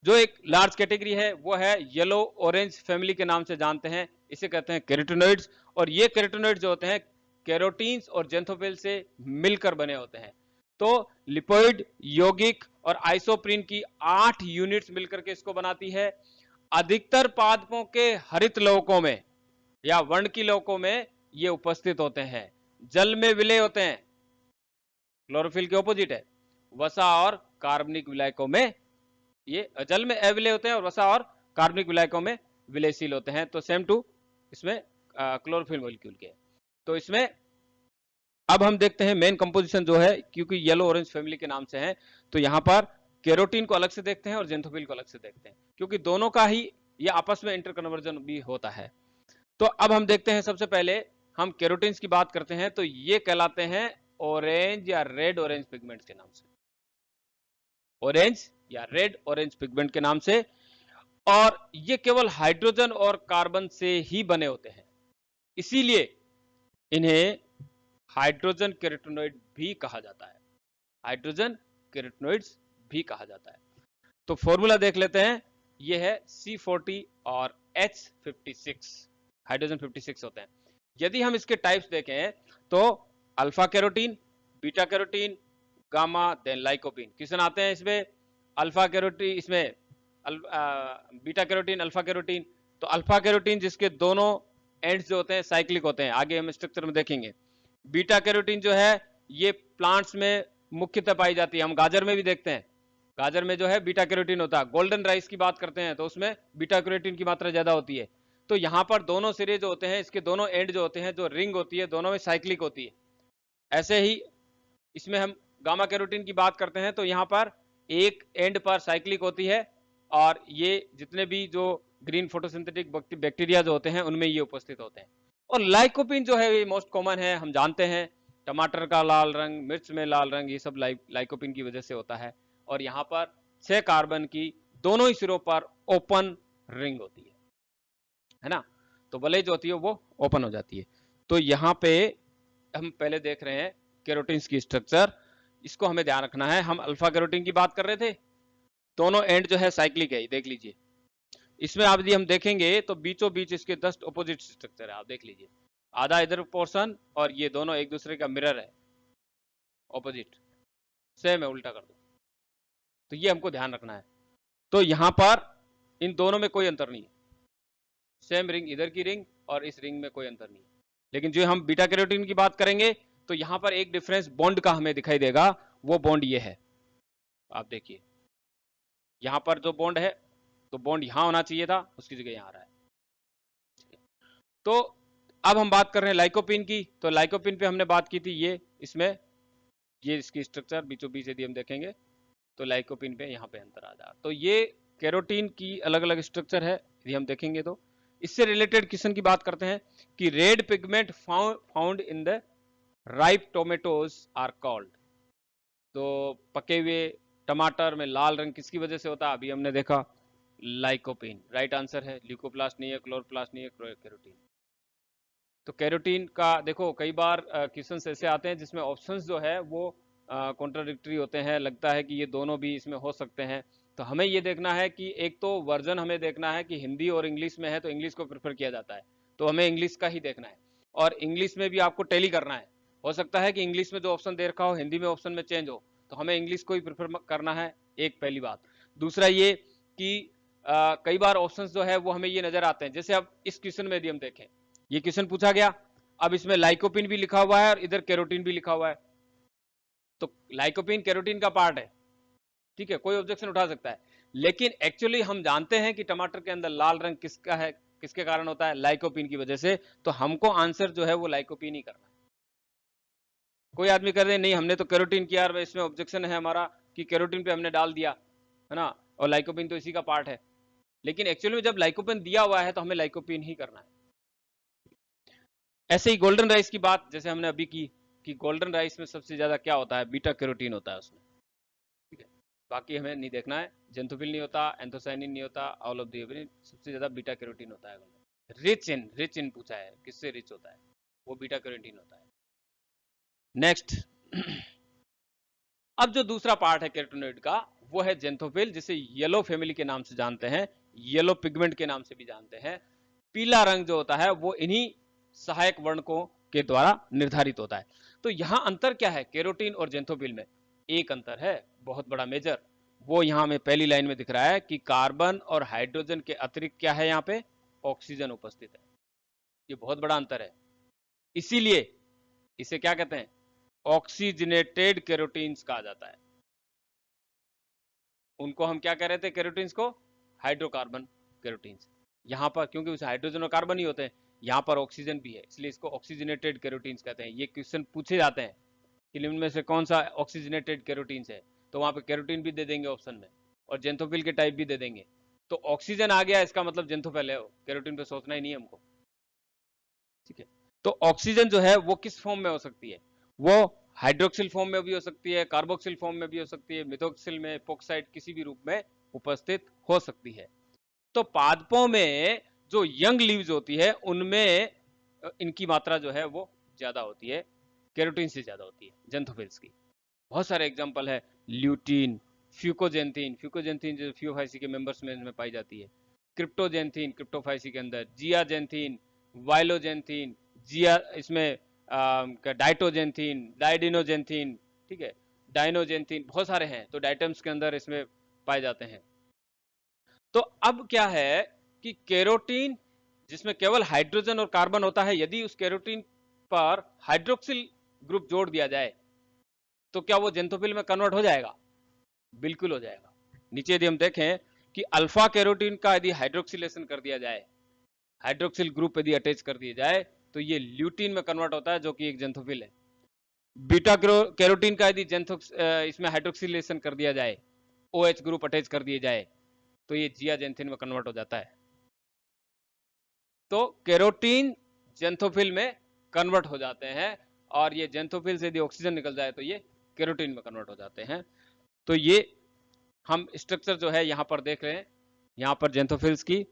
जो एक लार्ज कैटेगरी है वो है येलो ऑरेंज फैमिली के नाम से जानते हैं, इसे कहते हैं कैरोटीनॉइड्स। और ये कैरोटीनॉइड जो होते हैं कैरोटीन्स और जेंथोफिल से मिलकर बने होते हैं। तो लिपोइड, यौगिक और आइसोप्रीन की 8 यूनिट्स मिलकर के इसको बनाती है। अधिकतर पादपों के हरित लवकों में या वर्ण की लवकों में ये उपस्थित होते हैं। जल में विलय होते हैं, क्लोरोफिल के ऑपोजिट है, वसा और कार्बनिक विलायकों में ये जल में अविलय होते हैं और वसा और कार्बनिक विलायकों में विलयशील होते हैं। तो सेम टू इसमें क्लोरोफिल मॉलिक्यूल के। तो इसमें अब हम देखते हैं मेन कंपोजिशन जो है, क्योंकि येलो ऑरेंज फैमिली के नाम से है, तो यहां पर कैरोटीन को अलग से देखते हैं और जेंथोफिल को अलग से देखते हैं, क्योंकि दोनों का ही ये आपस में इंटरकन्वर्जन भी होता है। तो अब हम देखते हैं, सबसे पहले हम कैरोटीन्स की बात करते हैं, तो ये कहलाते हैं ऑरेंज या रेड ऑरेंज पिगमेंट्स के नाम से, ऑरेंज या रेड ऑरेंज पिगमेंट के नाम से। और ये केवल हाइड्रोजन और कार्बन से ही बने होते हैं, इसीलिए इन्हें हाइड्रोजन कैरोटीनॉइड भी कहा जाता है, हाइड्रोजन कैरोटीनॉइड्स भी कहा जाता है। तो फॉर्मूला देख लेते हैं, ये है C40 और H56, हाइड्रोजन 56 होते हैं। यदि हम इसके टाइप्स देखें तो alpha carotene, beta carotene, gamma, then lycopene. Question आते हैं इसमें अल्फा कैरोटीन, इसमें बीटा कैरोटीन, अल्फा कैरोटीन। तो अल्फा कैरोटीन जिसके दोनों एंड्स जो होते हैं साइक्लिक होते हैं, आगे हम स्ट्रक्चर में देखेंगे। बीटा कैरोटीन जो है ये प्लांट्स में मुख्यतः पाई जाती है, हम गाजर में भी देखते हैं, गाजर में जो है बीटा कैरोटीन होता है। गोल्डन राइस की बात करते हैं तो उसमें बीटा कैरोटीन की मात्रा ज्यादा होती है। तो यहाँ पर दोनों सिरे जो होते हैं, इसके दोनों एंड जो होते हैं, जो रिंग होती है, दोनों में साइक्लिक होती है। ऐसे ही इसमें हम गामा कैरोटीन की बात करते हैं तो यहाँ पर एक एंड पर साइक्लिक होती है, और ये जितने भी जो ग्रीन फोटोसिंथेटिक बैक्टीरिया जो होते हैं उनमें ये उपस्थित होते हैं। और लाइकोपिन जो है ये मोस्ट कॉमन है, हम जानते हैं टमाटर का लाल रंग, मिर्च में लाल रंग, ये सब लाइकोपिन की वजह से होता है। और यहाँ पर 6 कार्बन की दोनों ही सिरों पर ओपन रिंग होती है ना, तो वलय जो होती है वो ओपन हो जाती है। तो यहाँ पे हम पहले देख रहे हैं कैरोटीन्स की स्ट्रक्चर, इसको हमें ध्यान रखना है। हम अल्फा कैरोटीन की बात कर रहे थे, दोनों एंड जो है साइक्लिक है, देख लीजिए। इसमें आप यदि हम देखेंगे तो बीचों बीच इसके 10 ऑपोजिट स्ट्रक्चर है, आप देख लीजिए, आधा इधर पोर्शन और ये दोनों एक दूसरे का मिरर है, ऑपोजिट सेम है, उल्टा कर दो। तो ये हमको ध्यान रखना है। तो यहां पर इन दोनों में कोई अंतर नहीं है, सेम रिंग, इधर की रिंग और इस रिंग में कोई अंतर नहीं है। लेकिन जो हम बीटा कैरोटीन की बात करेंगे तो यहां पर एक डिफरेंस बॉन्ड का हमें दिखाई देगा, वो बॉन्ड ये है, आप देखिए यहां पर जो बॉन्ड है, तो बॉन्ड यहां होना चाहिए था, उसकी जगह यहां आ रहा है। तो अब हम बात कर रहे हैं लाइकोपिन की। तो लाइकोपिन पे हमने बात की थी, ये इसमें ये इसकी स्ट्रक्चर बीचों बीच यदि हम देखेंगे तो लाइकोपिन पे यहाँ पे अंतर आ जाए। तो ये कैरोटीन की अलग अलग स्ट्रक्चर है, यदि हम देखेंगे तो इससे रिलेटेड क्वेश्चन की बात करते हैं कि red pigment found in the ripe tomatoes are called. तो पके हुए टमाटर में लाल रंग किसकी वजह से होता है, अभी हमने देखा लाइकोपिन, राइट आंसर है। ल्यूकोप्लास्ट नहीं है, क्लोरोप्लास्ट नहीं है, कैरोटीन। तो कैरोटीन का देखो कई बार क्वेश्चन ऐसे आते हैं जिसमें ऑप्शंस जो है वो कॉन्ट्राडिक्टरी होते हैं, लगता है कि ये दोनों भी इसमें हो सकते हैं, तो हमें ये देखना है कि एक तो वर्जन हमें देखना है कि हिंदी और इंग्लिश में है तो इंग्लिश को प्रेफर किया जाता है, तो हमें इंग्लिश का ही देखना है। और इंग्लिश में भी आपको टैली करना है, हो सकता है कि इंग्लिश में जो ऑप्शन दे रखा हो हिंदी में ऑप्शन में चेंज हो, तो हमें इंग्लिश को ही प्रेफर करना है, एक पहली बात। दूसरा ये कि कई बार ऑप्शंस जो है वो हमें ये नजर आते हैं, जैसे अब इस क्वेश्चन में यदि हम देखें, ये क्वेश्चन पूछा गया, अब इसमें लाइकोपिन भी लिखा हुआ है और इधर कैरोटीन भी लिखा हुआ है, तो लाइकोपिन कैरोटीन का पार्ट है, ठीक है, कोई ऑब्जेक्शन उठा सकता है। लेकिन एक्चुअली हम जानते हैं कि टमाटर के अंदर लाल रंग किसका है, किसके कारण होता है, लाइकोपिन की वजह से, तो हमको आंसर जो है वो लाइकोपिन ही करना है। कोई आदमी कर रहे नहीं हमने तो कैरोटीन किया, और इसमें ऑब्जेक्शन है हमारा कि कैरोटीन पे हमने डाल दिया है ना, और लाइकोपिन तो इसी का पार्ट है, लेकिन एक्चुअली में जब लाइकोपिन दिया हुआ है तो हमें लाइकोपिन ही करना है। ऐसे ही गोल्डन राइस की बात जैसे हमने अभी की कि गोल्डन राइस में सबसे ज्यादा क्या होता है, बीटा कैरोटीन होता है उसमें, ठीक है, बाकी हमें नहीं देखना है, जेंथोफिल नहीं होता, एंथोसाइनिन नहीं होता, ऑल ऑफ द अबव, सबसे ज्यादा बीटा कैरोटीन होता है। रिच इन पूछा है, किससे रिच होता है, वो बीटा कैरोटीन होता है। नेक्स्ट अब जो दूसरा पार्ट है कैरोटीनॉइड का वो है जेंथोफिल, जिसे येलो फैमिली के नाम से जानते हैं, येलो पिगमेंट के नाम से भी जानते हैं। पीला रंग जो होता है वो इन्हीं सहायक वर्णकों के द्वारा निर्धारित होता है। तो यहां अंतर क्या है कैरोटीन और जेंथोफिल में, एक अंतर है बहुत बड़ा मेजर, वो यहां में पहली लाइन में दिख रहा है कि कार्बन और हाइड्रोजन के अतिरिक्त क्या है, यहां पे ऑक्सीजन उपस्थित है। ये बहुत बड़ा अंतर है, इसीलिए इसे क्या कहते हैं, ऑक्सीजनेटेड कैरोटीन्स कहा जाता है। उनको हम क्या कह रहे थे कैरोटीन्स को, हाइड्रोकार्बन कैरोटीन्स। यहां पर क्योंकि उस हाइड्रोजन और कार्बन ही होते हैं, यहां पर ऑक्सीजन भी है, इसलिए इसको ऑक्सीजनेटेड कैरोटीन्स कहते हैं। ये क्वेश्चन पूछे जाते हैं कि निम्न में से कौन सा ऑक्सीजनेटेड कैरोटीन्स है, तो वहां पे कैरोटीन भी दे देंगे ऑप्शन में, और जेंथोफिल के टाइप भी दे देंगे। तो ऑक्सीजन आ गया इसका मतलब जेंथोफिल है, कैरोटीन पे सोचना ही नहीं है हमको, ठीक है। तो ऑक्सीजन जो है वो किस फॉर्म में हो सकती है, वो हाइड्रोक्सिल फॉर्म में भी हो सकती है, कार्बोक्सिल फॉर्म में भी हो सकती है, मिथोक्सिल में, एपोक्साइड किसी भी रूप में उपस्थित हो सकती है। तो पादपों में जो यंग लीव्स होती है उनमें इनकी मात्रा जो है वो ज्यादा होती है, कैरोटीन से ज्यादा होती है जेंथोफिल्स की। बहुत सारे एग्जांपल है, ल्यूटीन, फ्यूकोजेंथीन, फ्यूकोजेंथीन जो फ्यूफाइसी के मेंबर्स में इनमें पाई जाती है, क्रिप्टोजेंथीन क्रिप्टोफाइसी के अंदर, जियाजेंथीन, वाइलोजेंथीन, जिया इसमें डाइटोजेंथीन, डाइडिनोजेंथीन, ठीक है, डाइनोजेंथीन, बहुत सारे हैं, तो डाइटम्स के अंदर इसमें पाए जाते हैं। तो अब क्या है कि कैरोटीन जिसमें केवल हाइड्रोजन और कार्बन होता है, यदि उस कैरोटीन पर हाइड्रोक्सिल ग्रुप जोड़ दिया जाए तो क्या वो जेंथोफिल में कन्वर्ट हो जाएगा, बिल्कुल हो जाएगा। नीचे यदि हम देखें कि अल्फा कैरोटीन का यदि हाइड्रोक्सिलेशन कर दिया जाए, हाइड्रोक्सिल ग्रुप यदि अटैच कर दिया जाए तो ये ल्यूटीन में कन्वर्ट होता है जो कि एक जेंथोफिल है। बीटा कैरोटीन का यदि इसमें हाइड्रोक्सिलेशन कर दिया जाए, OH ग्रुप अटैच कर दिए जाए, तो ये जियाजेंथिन में कन्वर्ट हो जाता है। तो कैरोटीन जेंथोफिल में कन्वर्ट हो जाते हैं, और ये जेंथोफिल से यदि ऑक्सीजन निकल जाए तो ये कैरोटीन में कन्वर्ट हो जाते हैं। तो ये हम स्ट्रक्चर जो है यहां पर देख रहे हैं, यहां पर जेंथोफिल्स की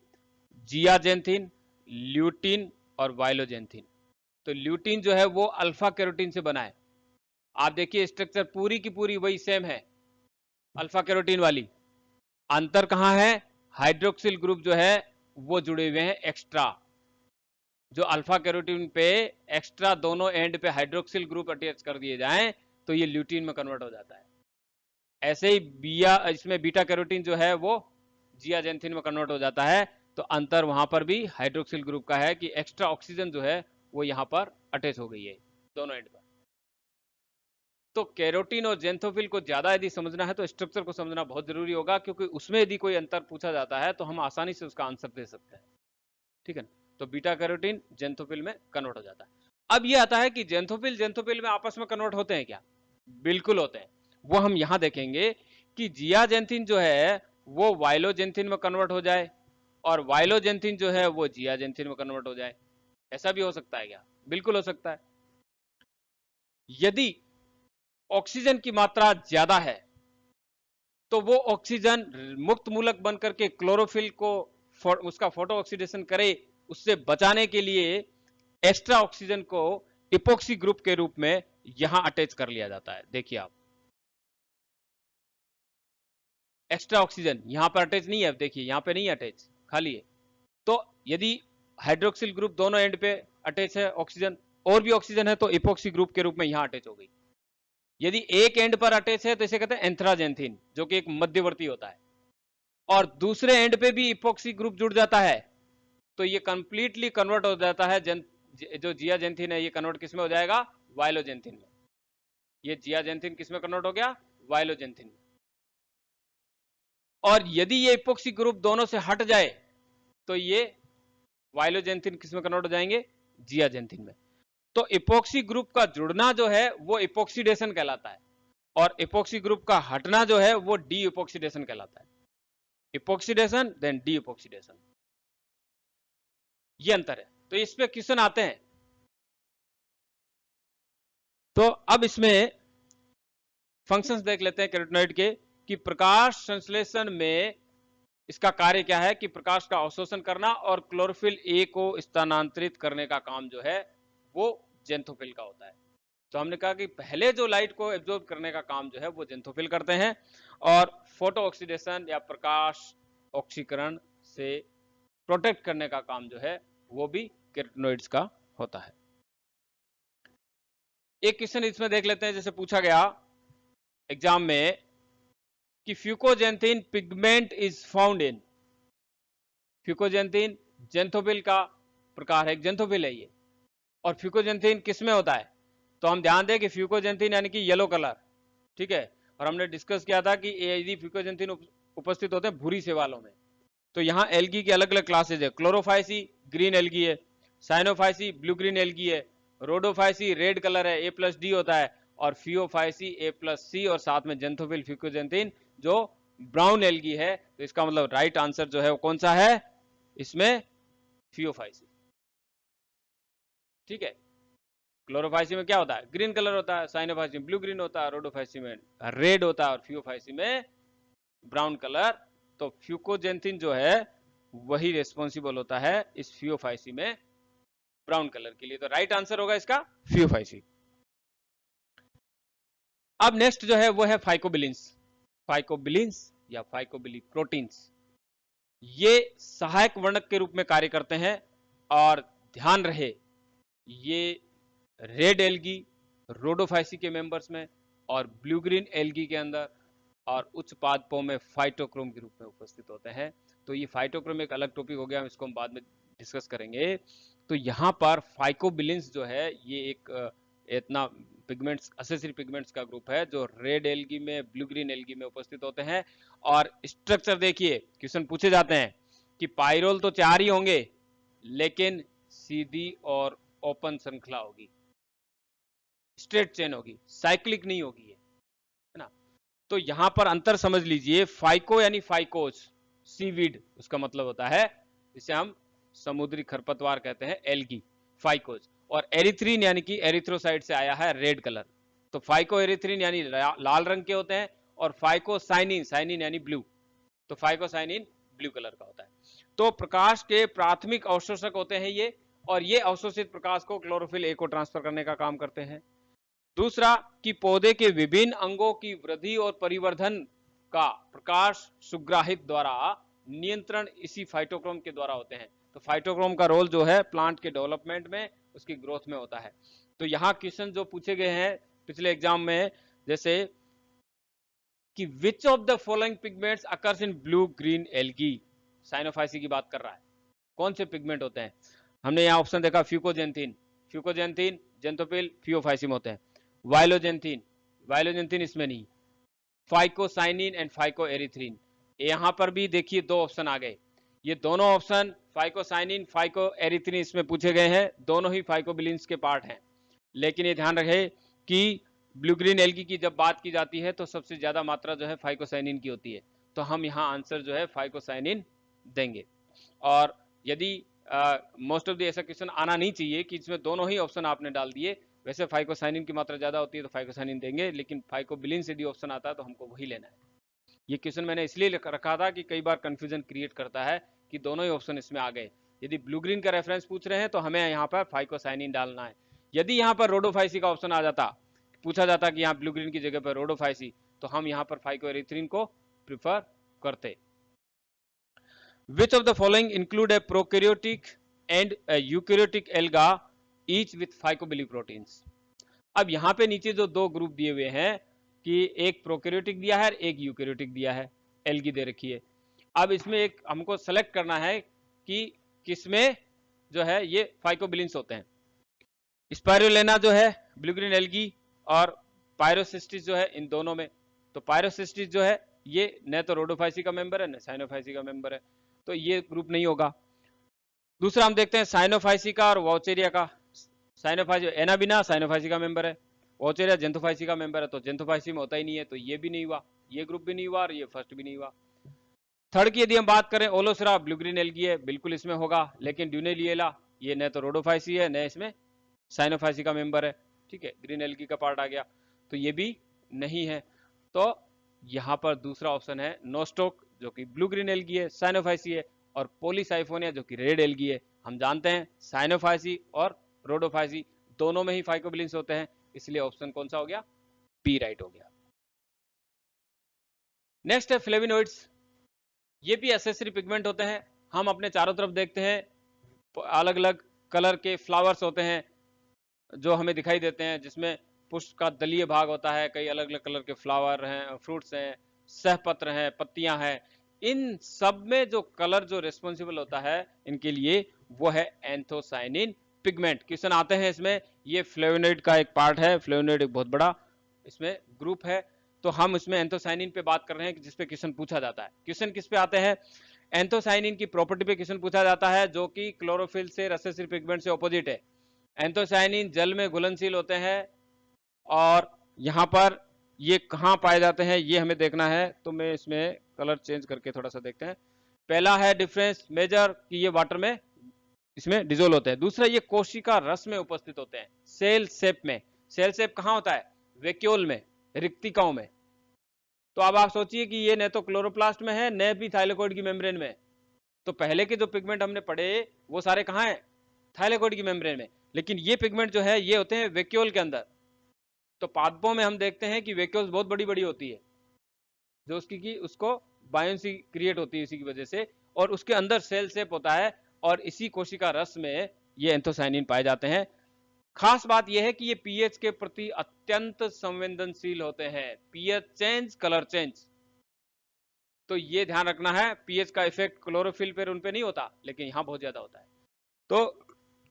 जियाजेंथिन, ल्यूटीन और वाइलोजेंथिन। तो ल्यूटीन जो है वो अल्फा कैरोटीन से बना है, आप देखिए स्ट्रक्चर पूरी की पूरी वही सेम है अल्फा कैरोटीन वाली, अंतर कहां है, हाइड्रोक्सिल ग्रुप जो है वो जुड़े हुए हैं एक्स्ट्रा, जो अल्फा कैरोटीन पे एक्स्ट्रा दोनों एंड पे हाइड्रोक्सिल ग्रुप अटैच कर दिए जाएं तो ये ल्यूटीन में कन्वर्ट हो जाता है। ऐसे ही इसमें बीटा कैरोटीन जो है वो जियाजेंथिन में कन्वर्ट हो जाता है। तो अंतर वहां पर भी हाइड्रोक्सिल ग्रुप का है कि एक्स्ट्रा ऑक्सीजन जो है वो यहां पर अटैच हो गई है दोनों एंड पर। तो कैरोटीन और जेंथोफिल को ज्यादा यदि समझना है तो स्ट्रक्चर को समझना बहुत जरूरी होगा, क्योंकि उसमें यदि कोई अंतर पूछा जाता है तो हम आसानी से उसका आंसर दे सकते हैं, ठीक है। तो बीटा कैरोटीन जेंथोफिल में कन्वर्ट हो जाता है। अब ये आता है कि जेंथोफिल जेंथोफिल में आपस में कन्वर्ट होते हैं क्या, बिल्कुल होते हैं। वो हम यहां देखेंगे कि जियाजेंथिन जो है वो वाइलोजेंथिन में कन्वर्ट हो जाए, और वाइलोजेंथिन जो है वो जियाजेंथिन में कन्वर्ट हो जाए। ऐसा भी हो सकता है क्या, बिल्कुल हो सकता है। यदि ऑक्सीजन की मात्रा ज्यादा है तो वो ऑक्सीजन मुक्त मूलक बनकर के क्लोरोफिल को उसका फोटो ऑक्सीडेशन करे, उससे बचाने के लिए एक्स्ट्रा ऑक्सीजन को इपोक्सी ग्रुप के रूप में यहां अटैच कर लिया जाता है। देखिए आप एक्स्ट्रा ऑक्सीजन यहाँ पर अटैच नहीं है, देखिए यहाँ पे नहीं अटैच, खाली है। तो यदि हाइड्रोक्सिल ग्रुप दोनों एंड पे अटैच है ऑक्सीजन, और भी ऑक्सीजन है, तो इपोक्सी ग्रुप के रूप में यहाँ अटैच हो गई। यदि एक एंड पर अटैच है तो इसे कहते हैं एंथ्राजेंथिन, जो कि एक मध्यवर्ती होता है, और दूसरे एंड पे भी इपोक्सी ग्रुप जुड़ जाता है, तो ये कंप्लीटली कन्वर्ट हो जाता है, जो जियाजेंथिन है ये कन्वर्ट किस में हो जाएगा, वायलोजेंथिन में। ये जियाजेंथिन किस में कन्वर्ट हो गया, वायलोजेंथिन में। और यदि ये इपोक्सी ग्रुप दोनों से हट जाए तो ये वायलोजेंथिन किस में कन्वर्ट हो जाएंगे, जियाजेंथिन में। तो इपोक्सी ग्रुप का जुड़ना जो है वो इपोक्सीडेशन कहलाता है, और इपोक्सी ग्रुप का हटना जो है वो डी इपोक्सीडेशन कहलाता है। इपोक्सीडेशन देन डी इपोक्सीडेशन, ये अंतर है। तो इस पे क्वेश्चन आते हैं। तो अब इसमें फंक्शंस देख लेते हैं कैरोटीनॉइड के, कि प्रकाश संश्लेषण में इसका कार्य क्या है, कि प्रकाश का अवशोषण करना और क्लोरोफिल ए को स्थानांतरित करने का काम जो है वो जेंथोफिल का होता है। तो हमने कहा कि पहले जो लाइट को एब्जॉर्ब करने का काम जो है वो जेंथोफिल करते हैं, और फोटो ऑक्सीडेशन या प्रकाश ऑक्सीकरण से प्रोटेक्ट करने का काम जो है वो भी कैरोटीनॉइड्स का होता है। एक क्वेश्चन इसमें देख लेते हैं, जैसे पूछा गया एग्जाम में कि fucoxanthin pigment is found in, fucoxanthin xanthophyll का प्रकार है, जेंथोफिल है ये, और फ्यूकोजेंथिन किस में होता है, तो हम ध्यान दें कि फ्यूकोजेंथिन यानी कि येलो कलर, ठीक है। और हमने डिस्कस किया था कि यदि फ्यूकोजेंथिन उपस्थित होते हैं भूरी सेवालों में, तो यहाँ एल्गी की अलग अलग क्लासेज है। क्लोरोफाइसी ग्रीन एल्गी है, साइनोफाइसी ब्लू ग्रीन एल्गी है, रोडोफाइसी रेड कलर है, A+D होता है, और फियोफाइसी A+C, और साथ में जेंथोफिल फ्यूकोजेंथिन जो ब्राउन एल्गी है। तो इसका मतलब राइट आंसर जो है वो कौन सा है इसमें, फियोफाइसी, ठीक है। क्लोरोफाइसी में क्या होता है, ग्रीन कलर होता है, साइनोफाइसी में ब्लू ग्रीन होता है, रोडोफाइसी में रेड होता है, और फियोफाइसी में ब्राउन कलर। तो फ्यूकोजेंथिन जो है वही रेस्पॉन्सिबल होता है इस फियोफाइसी में ब्राउन कलर के लिए। तो राइट आंसर होगा इसका फियोफाइसी। अब नेक्स्ट जो है वो है फाइकोबिलिन्स। फाइकोबिलिन्स या फाइकोबिली प्रोटीन्स, ये सहायक वर्णक के रूप में कार्य करते हैं, और ध्यान रहे ये रेड एल्गी रोडोफाइसी के मेंबर्स में और ब्लू ग्रीन एल्गी के अंदर और उच्च पादपों में फाइटोक्रोम के रूप में उपस्थित होते हैं। तो ये फाइटोक्रोम एक अलग टॉपिक हो गया, इसको हम बाद में डिस्कस करेंगे। तो यहाँ पर फाइकोबिलिन्स जो है ये एक इतना पिगमेंट्स, एसेसरी पिगमेंट्स का ग्रुप है जो रेड एल्गी में ब्लू ग्रीन एल्गी में उपस्थित होते हैं। और स्ट्रक्चर देखिए, क्वेश्चन पूछे जाते हैं कि पाइरोल तो 4 ही होंगे, लेकिन सीधी और ओपन श्रृंखला होगी, स्ट्रेट चेन होगी, साइक्लिक नहीं होगी ये, है ना। तो यहां पर अंतर समझ लीजिए, फाइको यानी फाइकोस, सीवीड उसका मतलब होता है, जिसे हम समुद्री खरपतवार कहते हैं, एल्गी, फाइकोस। और एरिथ्रीन यानी कि एरिथ्रोसाइड से आया है रेड कलर, तो फाइको एरिथ्रीन यानी लाल रंग के होते हैं, और फाइकोसाइनिन, साइनिन यानी ब्लू, तो फाइकोसाइनिन ब्लू कलर का होता है। तो प्रकाश के प्राथमिक अवशोषक होते हैं ये, और ये अवशोषित प्रकाश को क्लोरोफिल ए को ट्रांसफर करने का काम करते हैं। दूसरा कि पौधे के विभिन्न अंगों की वृद्धि और परिवर्धन का प्रकाश सुग्राहित द्वारा नियंत्रण इसी फाइटोक्रोम के द्वारा होते हैं। तो फाइटोक्रोम का रोल जो है प्लांट के डेवलपमेंट में, उसकी ग्रोथ में होता है। तो यहाँ क्वेश्चन जो पूछे गए हैं पिछले एग्जाम में, जैसे कि which of the following pigments occurs in blue green algae, Cyanophyceae की बात कर रहा है, कौन से पिगमेंट होते हैं। हमने यहाँ ऑप्शन देखा फ्यूकोजेंथिन, फ्यूकोजेंथिन जेंथोफिल फियोफाइसी में होते हैं। वायलोजेंथिन, वायलोजेंथिन इसमें नहीं। फाइकोसाइनिन एंड फाइको एरिथ्रीन, यहां पर भी देखिए 2 ऑप्शन आ गए। ये दोनों ऑप्शन फाइकोसाइनिन फाइको एरिथ्रीन इसमें पूछे गए हैं, दोनों ही फाइकोबिलिन्स के पार्ट हैं। लेकिन ये ध्यान रहे कि ब्लू ग्रीन एल्गी की जब बात की जाती है तो सबसे ज्यादा मात्रा जो है फाइकोसाइनिन की होती है, तो हम यहाँ आंसर जो है फाइकोसाइनिन देंगे। और यदि मोस्ट ऑफ द ऐसा क्वेश्चन आना नहीं चाहिए कि इसमें दोनों ही ऑप्शन आपने डाल दिए, वैसे फाइकोसाइनिन की मात्रा ज्यादा होती है तो फाइकोसाइनिन देंगे, लेकिन फाइकोबिलिन से यदि ऑप्शन आता है तो हमको वही लेना है। ये क्वेश्चन मैंने इसलिए रखा था कि कई बार कंफ्यूजन क्रिएट करता है कि दोनों ही ऑप्शन इसमें आ गए। यदि ब्लू ग्रीन का रेफरेंस पूछ रहे हैं तो हमें यहाँ पर फाइकोसाइनिन डालना है। यदि यहाँ पर रोडोफाइसी का ऑप्शन आ जाता, पूछा जाता कि यहाँ ब्लू ग्रीन की जगह पर रोडोफाइसी, तो हम यहाँ पर फाइको एरिथ्रीन को प्रिफर करते। Which of the following include a prokaryotic and a eukaryotic alga each with phycobiliproteins? अब यहाँ पे नीचे जो दो ग्रुप दिए हुए हैं कि एक प्रोकैरियोटिक दिया है एक यूकैरियोटिक दिया है, एल्गी दे रखी है। अब इसमें एक हमको सेलेक्ट करना है कि किसमें जो है ये फाइकोबिलिन्स होते हैं। स्पाइरुलिना जो है ब्लू ग्रीन एल्गी और पायरोसिस्टिस जो है इन दोनों में। तो पायरोसिस्टिस जो है ये न तो रोडोफाइसी का मेंबर है न साइनोफाइसी का मेंबर है, तो ये ग्रुप नहीं होगा। दूसरा हम देखते हैं साइनोफाइसी का और वॉचेरिया का। साइनोफाइसी एनाबिना साइनोफाइसी का मेंबर है, वॉचेरिया जेंथोफाइसी का मेंबर है, तो जेंथोफाइसी में होता ही नहीं है, तो ये भी नहीं हुआ, ये ग्रुप भी नहीं हुआ और ये फर्स्ट भी नहीं हुआ। थर्ड की यदि हम बात करें ओलोसेरा ब्लू ग्रीन एल्गी है, बिल्कुल इसमें होगा, लेकिन ड्यूनेलिएला ये न तो रोडोफाइसी है न इसमें साइनोफाइसी का मेंबर है, ठीक है, ग्रीन एल्गी का पार्ट आ गया, तो ये भी नहीं है। तो यहाँ पर दूसरा ऑप्शन है नोस्टोक जो कि ब्लू ग्रीन एल्गी है, साइनोफाइसी है, और पोलीसाइफोनिया जो कि रेड एल्गी है। हम जानते हैं साइनोफाइसी और रोडोफाइसी दोनों में ही फाइकोबिलिन्स होते हैं, इसलिए ऑप्शन कौन सा हो गया, बी राइट हो गया। नेक्स्ट है फ्लेविनोइड्स। ये भी एसेसरी पिगमेंट होते हैं। हम अपने चारों तरफ देखते हैं अलग अलग कलर के फ्लावर्स होते हैं जो हमें दिखाई देते हैं, जिसमें पुष्प का दलीय भाग होता है, कई अलग अलग कलर के फ्लावर हैं, फ्रूट्स हैं, सहपत्र हैं, पत्तियां हैं। इन सब में जो कलर जो रिस्पॉन्सिबल होता है इनके लिए वो है एंथोसाइनिन पिगमेंट। क्वेश्चन आते हैं इसमें, ये फ्लेवोनोइड का एक पार्ट है, फ्लेवोनोइड एक बहुत बड़ा इसमें ग्रुप है, तो हम इसमें एंथोसाइनिन पे बात कर रहे हैं जिसपे क्वेश्चन पूछा जाता है। क्वेश्चन किस पे आते हैं, एंथोसाइनिन की प्रॉपर्टी पे क्वेश्चन पूछा जाता है जो कि क्लोरोफिल से रेसेसिव पिगमेंट से ऑपोजिट है। एंथोसाइनिन जल में घुलनशील होते हैं और यहाँ पर ये कहाँ पाए जाते हैं ये हमें देखना है, तो मैं इसमें कलर चेंज करके थोड़ा सा देखते हैं। पहला है डिफरेंस मेजर कि ये वाटर में इसमें डिजोल्व होते हैं। दूसरा ये कोशिका रस में उपस्थित होते हैं, सेल शेप में। सेल शेप कहाँ होता है, वैक्यूल में, रिक्तिकाओं में। तो अब आप सोचिए कि ये न तो क्लोरोप्लास्ट में है न भी थाइलेकोइड की मेम्ब्रेन में। तो पहले के जो पिगमेंट हमने पढ़े वो सारे कहाँ हैं, थाइलेकोइड की मेम्ब्रेन में, लेकिन ये पिगमेंट जो है ये होते हैं वैक्यूल के अंदर। तो पादपों में हम देखते हैं कि वैक्यूल्स बहुत बड़ी बड़ी होती है, जो उसकी की उसको बायोन्सी क्रिएट होती है इसी की वजह से, और उसके अंदर सेल शेप होता है, और इसी कोशिका रस में ये एंथोसाइनिन पाए जाते हैं। खास बात यह है कि ये पीएच के प्रति अत्यंत संवेदनशील होते हैं, पीएच चेंज, कलर चेंज। तो ये ध्यान रखना है, पीएच का इफेक्ट क्लोरोफिल पर उन पे नहीं होता, लेकिन यहाँ बहुत ज्यादा होता है। तो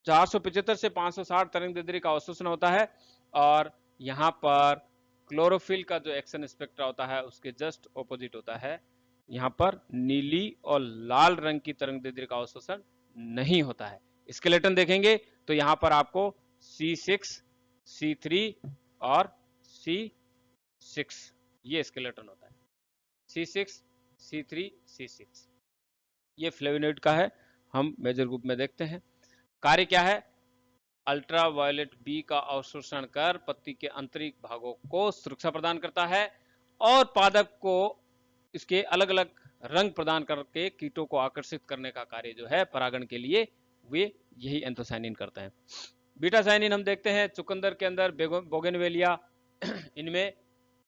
475 से 560 तरंग-दैर्ध्य का अवशोषण होता है, और यहाँ पर क्लोरोफिल का जो एक्शन स्पेक्ट्रा होता है उसके जस्ट ऑपोजिट होता है। यहाँ पर नीली और लाल रंग की तरंग-दैर्ध्य का अवशोषण नहीं होता है। स्केलेटन देखेंगे तो यहाँ पर आपको C6, C3 और C6 ये स्केलेटन होता है, C6, C3, C6। ये फ्लेवोनोइड का है, हम मेजर ग्रुप में देखते हैं। कार्य क्या है, अल्ट्रावायलेट बी का अवशोषण कर पत्ती के आंतरिक भागों को सुरक्षा प्रदान करता है, और पादप को इसके अलग अलग रंग प्रदान करके कीटों को आकर्षित करने का कार्य जो है परागण के लिए वे यही एंथोसाइनिन करते हैं। बीटा साइनिन हम देखते हैं चुकंदर के अंदर, बोगेनवेलिया इनमें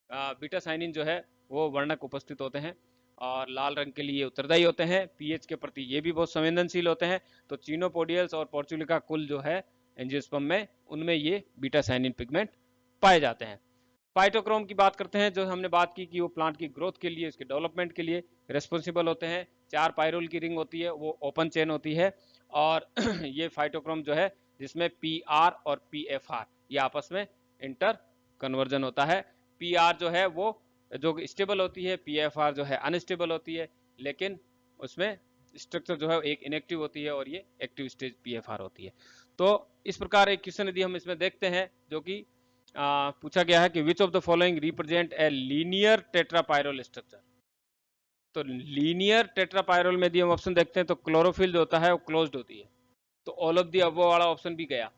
बीटा साइनिन जो है वो वर्णक उपस्थित होते हैं, और लाल रंग के लिए उत्तरदायी होते हैं, पीएच के प्रति ये भी बहुत संवेदनशील होते हैं। तो चीनोपोडियल्स और पोर्चुलिका कुल जो है एंजियोस्पर्म में, उनमें ये बीटा साइनिन पिगमेंट पाए जाते हैं। फाइटोक्रोम की बात करते हैं, जो हमने बात की कि वो प्लांट की ग्रोथ के लिए, उसके डेवलपमेंट के लिए रिस्पॉन्सिबल होते हैं। 4 पायरोल की रिंग होती है, वो ओपन चेन होती है, और ये फाइटोक्रोम जो है जिसमें पीआर और पीएफआर ये आपस में इंटर कन्वर्जन होता है। पीआर जो है वो जो स्टेबल होती है, पीएफआर जो है अनस्टेबल होती है, लेकिन उसमें स्ट्रक्चर जो है एक इनएक्टिव होती है और ये एक्टिव स्टेज पीएफआर होती है। तो इस प्रकार एक क्वेश्चन यदि हम इसमें देखते हैं जो कि पूछा गया है कि which of the following represent a linear tetrapyrrole structure. तो लीनियर टेट्रापायरोल में यदि हम ऑप्शन देखते हैं तो क्लोरोफिल जो होता है वो क्लोज्ड होती है, तो ऑल ऑफ दी अबव वाला ऑप्शन भी गया,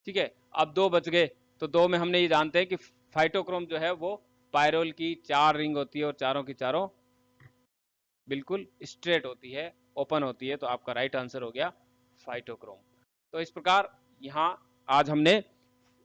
ठीक है। अब 2 बच गए, तो 2 में हमने ये जानते हैं कि फाइटोक्रोम जो है वो पायरोल की 4 रिंग होती है और चारों की चारों बिल्कुल स्ट्रेट होती है, ओपन होती है, तो आपका राइट आंसर हो गया फाइटोक्रोम। तो इस प्रकार यहाँ आज हमने